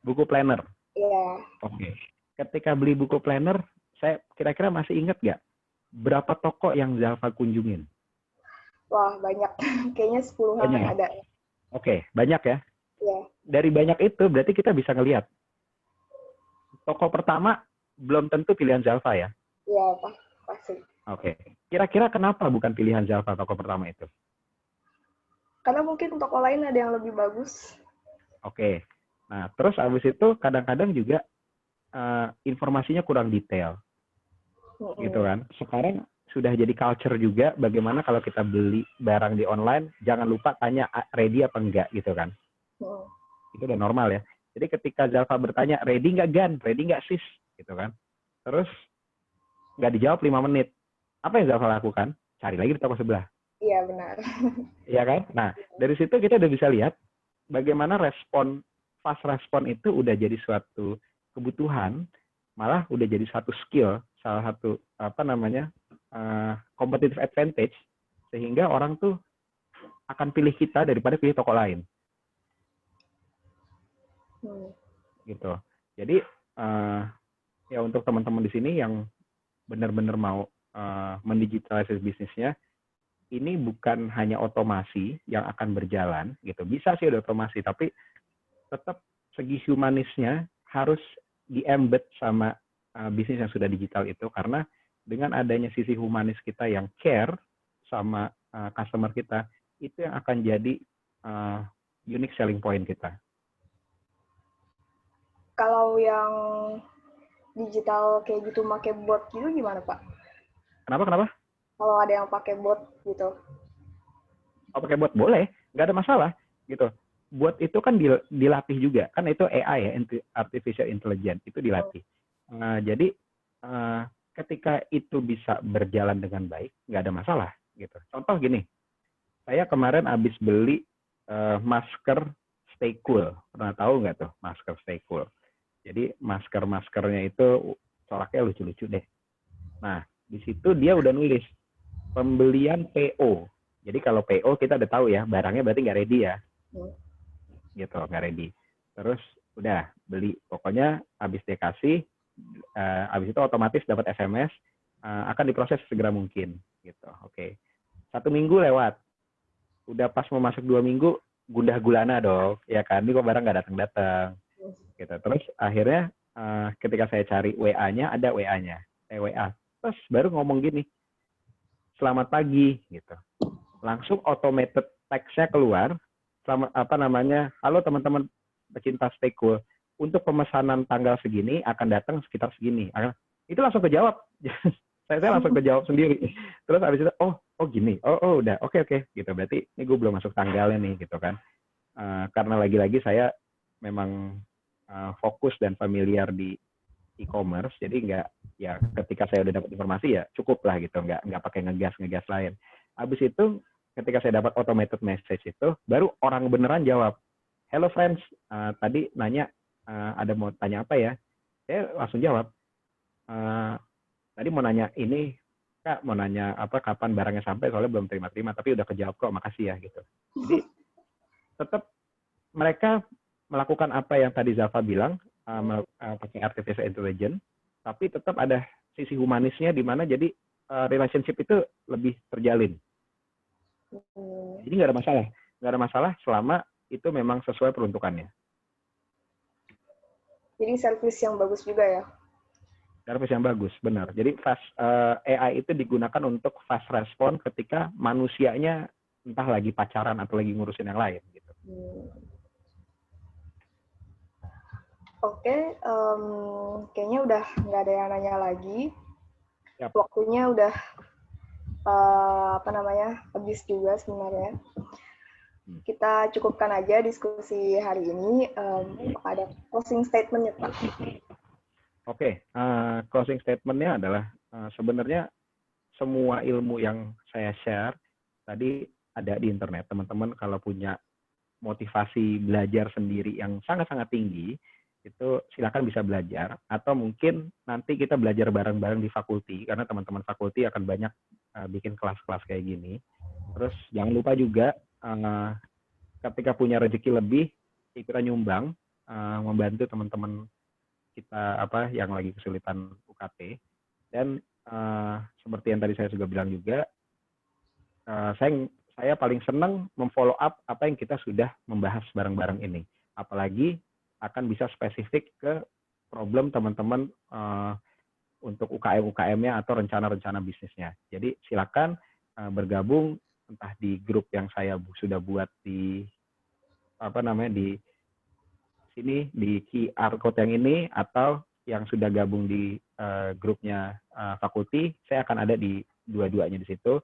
Buku planner? Iya. Oke. Ketika beli buku planner, saya kira-kira masih ingat nggak berapa toko yang Zalfa kunjungin? Wah, banyak. Kayaknya 10-an ada. Oke, banyak ya? Iya. Dari banyak itu, berarti kita bisa ngelihat. Toko pertama belum tentu pilihan Zalfa ya? Iya, pasti. Oke. Kira-kira kenapa bukan pilihan Zalfa toko pertama itu? Karena mungkin toko lain ada yang lebih bagus. Oke. Nah, terus abis itu kadang-kadang juga informasinya kurang detail. Gitu kan. Sekarang sudah jadi culture juga bagaimana kalau kita beli barang di online, jangan lupa tanya ready apa enggak gitu kan. Itu udah normal ya. Jadi ketika Zalfa bertanya, ready nggak Gan? Ready nggak sis? Gitu kan. Terus nggak dijawab 5 menit. Apa yang Zalfa lakukan? Cari lagi di toko sebelah. Iya, benar. Iya kan? Nah, dari situ kita udah bisa lihat bagaimana fast respon itu udah jadi suatu kebutuhan, malah udah jadi satu skill, salah satu competitive advantage, sehingga orang tuh akan pilih kita daripada pilih toko lain. Gitu. Jadi ya untuk teman-teman di sini yang benar-benar mau mendigitalisasi bisnisnya, ini bukan hanya otomasi yang akan berjalan gitu. Bisa sih ada otomasi, tapi tetap segi humanisnya harus di-embed sama bisnis yang sudah digital itu, karena dengan adanya sisi humanis kita yang care sama customer kita, itu yang akan jadi unique selling point kita. Kalau yang digital kayak gitu pakai bot gitu gimana, Pak? Kenapa? Kalau ada yang pakai bot gitu. Oh, pakai bot boleh, nggak ada masalah gitu. buat itu kan dilatih juga, kan itu AI ya, artificial intelligence itu dilatih. Jadi ketika itu bisa berjalan dengan baik, nggak ada masalah gitu. Contoh gini, saya kemarin habis beli masker Stay Cool. Pernah tahu nggak tuh masker Stay Cool? Jadi maskernya itu coraknya lucu-lucu deh. Nah, di situ dia udah nulis pembelian PO. Jadi kalau PO kita udah tahu ya, barangnya berarti nggak ready ya. Gitu, nggak ready. Terus udah beli. Pokoknya habis dikasih, habis itu otomatis dapat SMS, akan diproses segera mungkin. Gitu, oke. 1 minggu lewat. Udah pas mau masuk 2 minggu, gundah gulana dong. Ya kan, ini kok barang nggak datang-datang. Gitu. Terus akhirnya ketika saya cari WA-nya, ada WA-nya. WA. Terus baru ngomong gini, selamat pagi, gitu. Langsung automated text-nya keluar, halo teman-teman pecinta Stay Cool, untuk pemesanan tanggal segini akan datang sekitar segini. Itu langsung kejawab. saya langsung kejawab sendiri. Terus habis itu, oh gini, udah, oke, gitu. Berarti ini gue belum masuk tanggalnya nih, gitu kan. Karena lagi-lagi saya memang fokus dan familiar di e-commerce, jadi nggak, ya ketika saya udah dapat informasi ya cukup lah gitu, nggak pakai ngegas lain. Habis itu ketika saya dapat automated message itu, baru orang beneran jawab, hello friends, tadi nanya ada mau tanya apa ya? Saya langsung jawab, tadi mau nanya ini, Kak, mau nanya apa, kapan barangnya sampai, soalnya belum terima, tapi udah kejawab kok, makasih ya gitu. Jadi tetap mereka melakukan apa yang tadi Zafa bilang, pakai artificial intelligence, tapi tetap ada sisi humanisnya di mana jadi relationship itu lebih terjalin. Jadi nggak ada masalah selama itu memang sesuai peruntukannya. Jadi service yang bagus juga ya? Service yang bagus, benar. Jadi AI itu digunakan untuk fast respon ketika manusianya entah lagi pacaran atau lagi ngurusin yang lain gitu. Oke, kayaknya udah nggak ada yang nanya lagi. Yap. Waktunya udah habis juga sebenarnya. Kita cukupkan aja diskusi hari ini. Ada closing statement-nya, Pak. Oke, closing statement-nya adalah sebenarnya semua ilmu yang saya share tadi ada di internet. Teman-teman kalau punya motivasi belajar sendiri yang sangat-sangat tinggi, itu silakan bisa belajar, atau mungkin nanti kita belajar bareng-bareng di fakulti, karena teman-teman fakulti akan banyak bikin kelas-kelas kayak gini. Terus jangan lupa juga ketika punya rezeki lebih, kita nyumbang, membantu teman-teman kita yang lagi kesulitan UKT. Dan seperti yang tadi saya juga bilang juga, saya paling senang memfollow up apa yang kita sudah membahas bareng-bareng ini. Apalagi akan bisa spesifik ke problem teman-teman untuk UKM-UKM-nya atau rencana-rencana bisnisnya. Jadi silakan bergabung entah di grup yang saya sudah buat di di sini, di QR code yang ini, atau yang sudah gabung di grupnya fakulti, saya akan ada di dua-duanya di situ.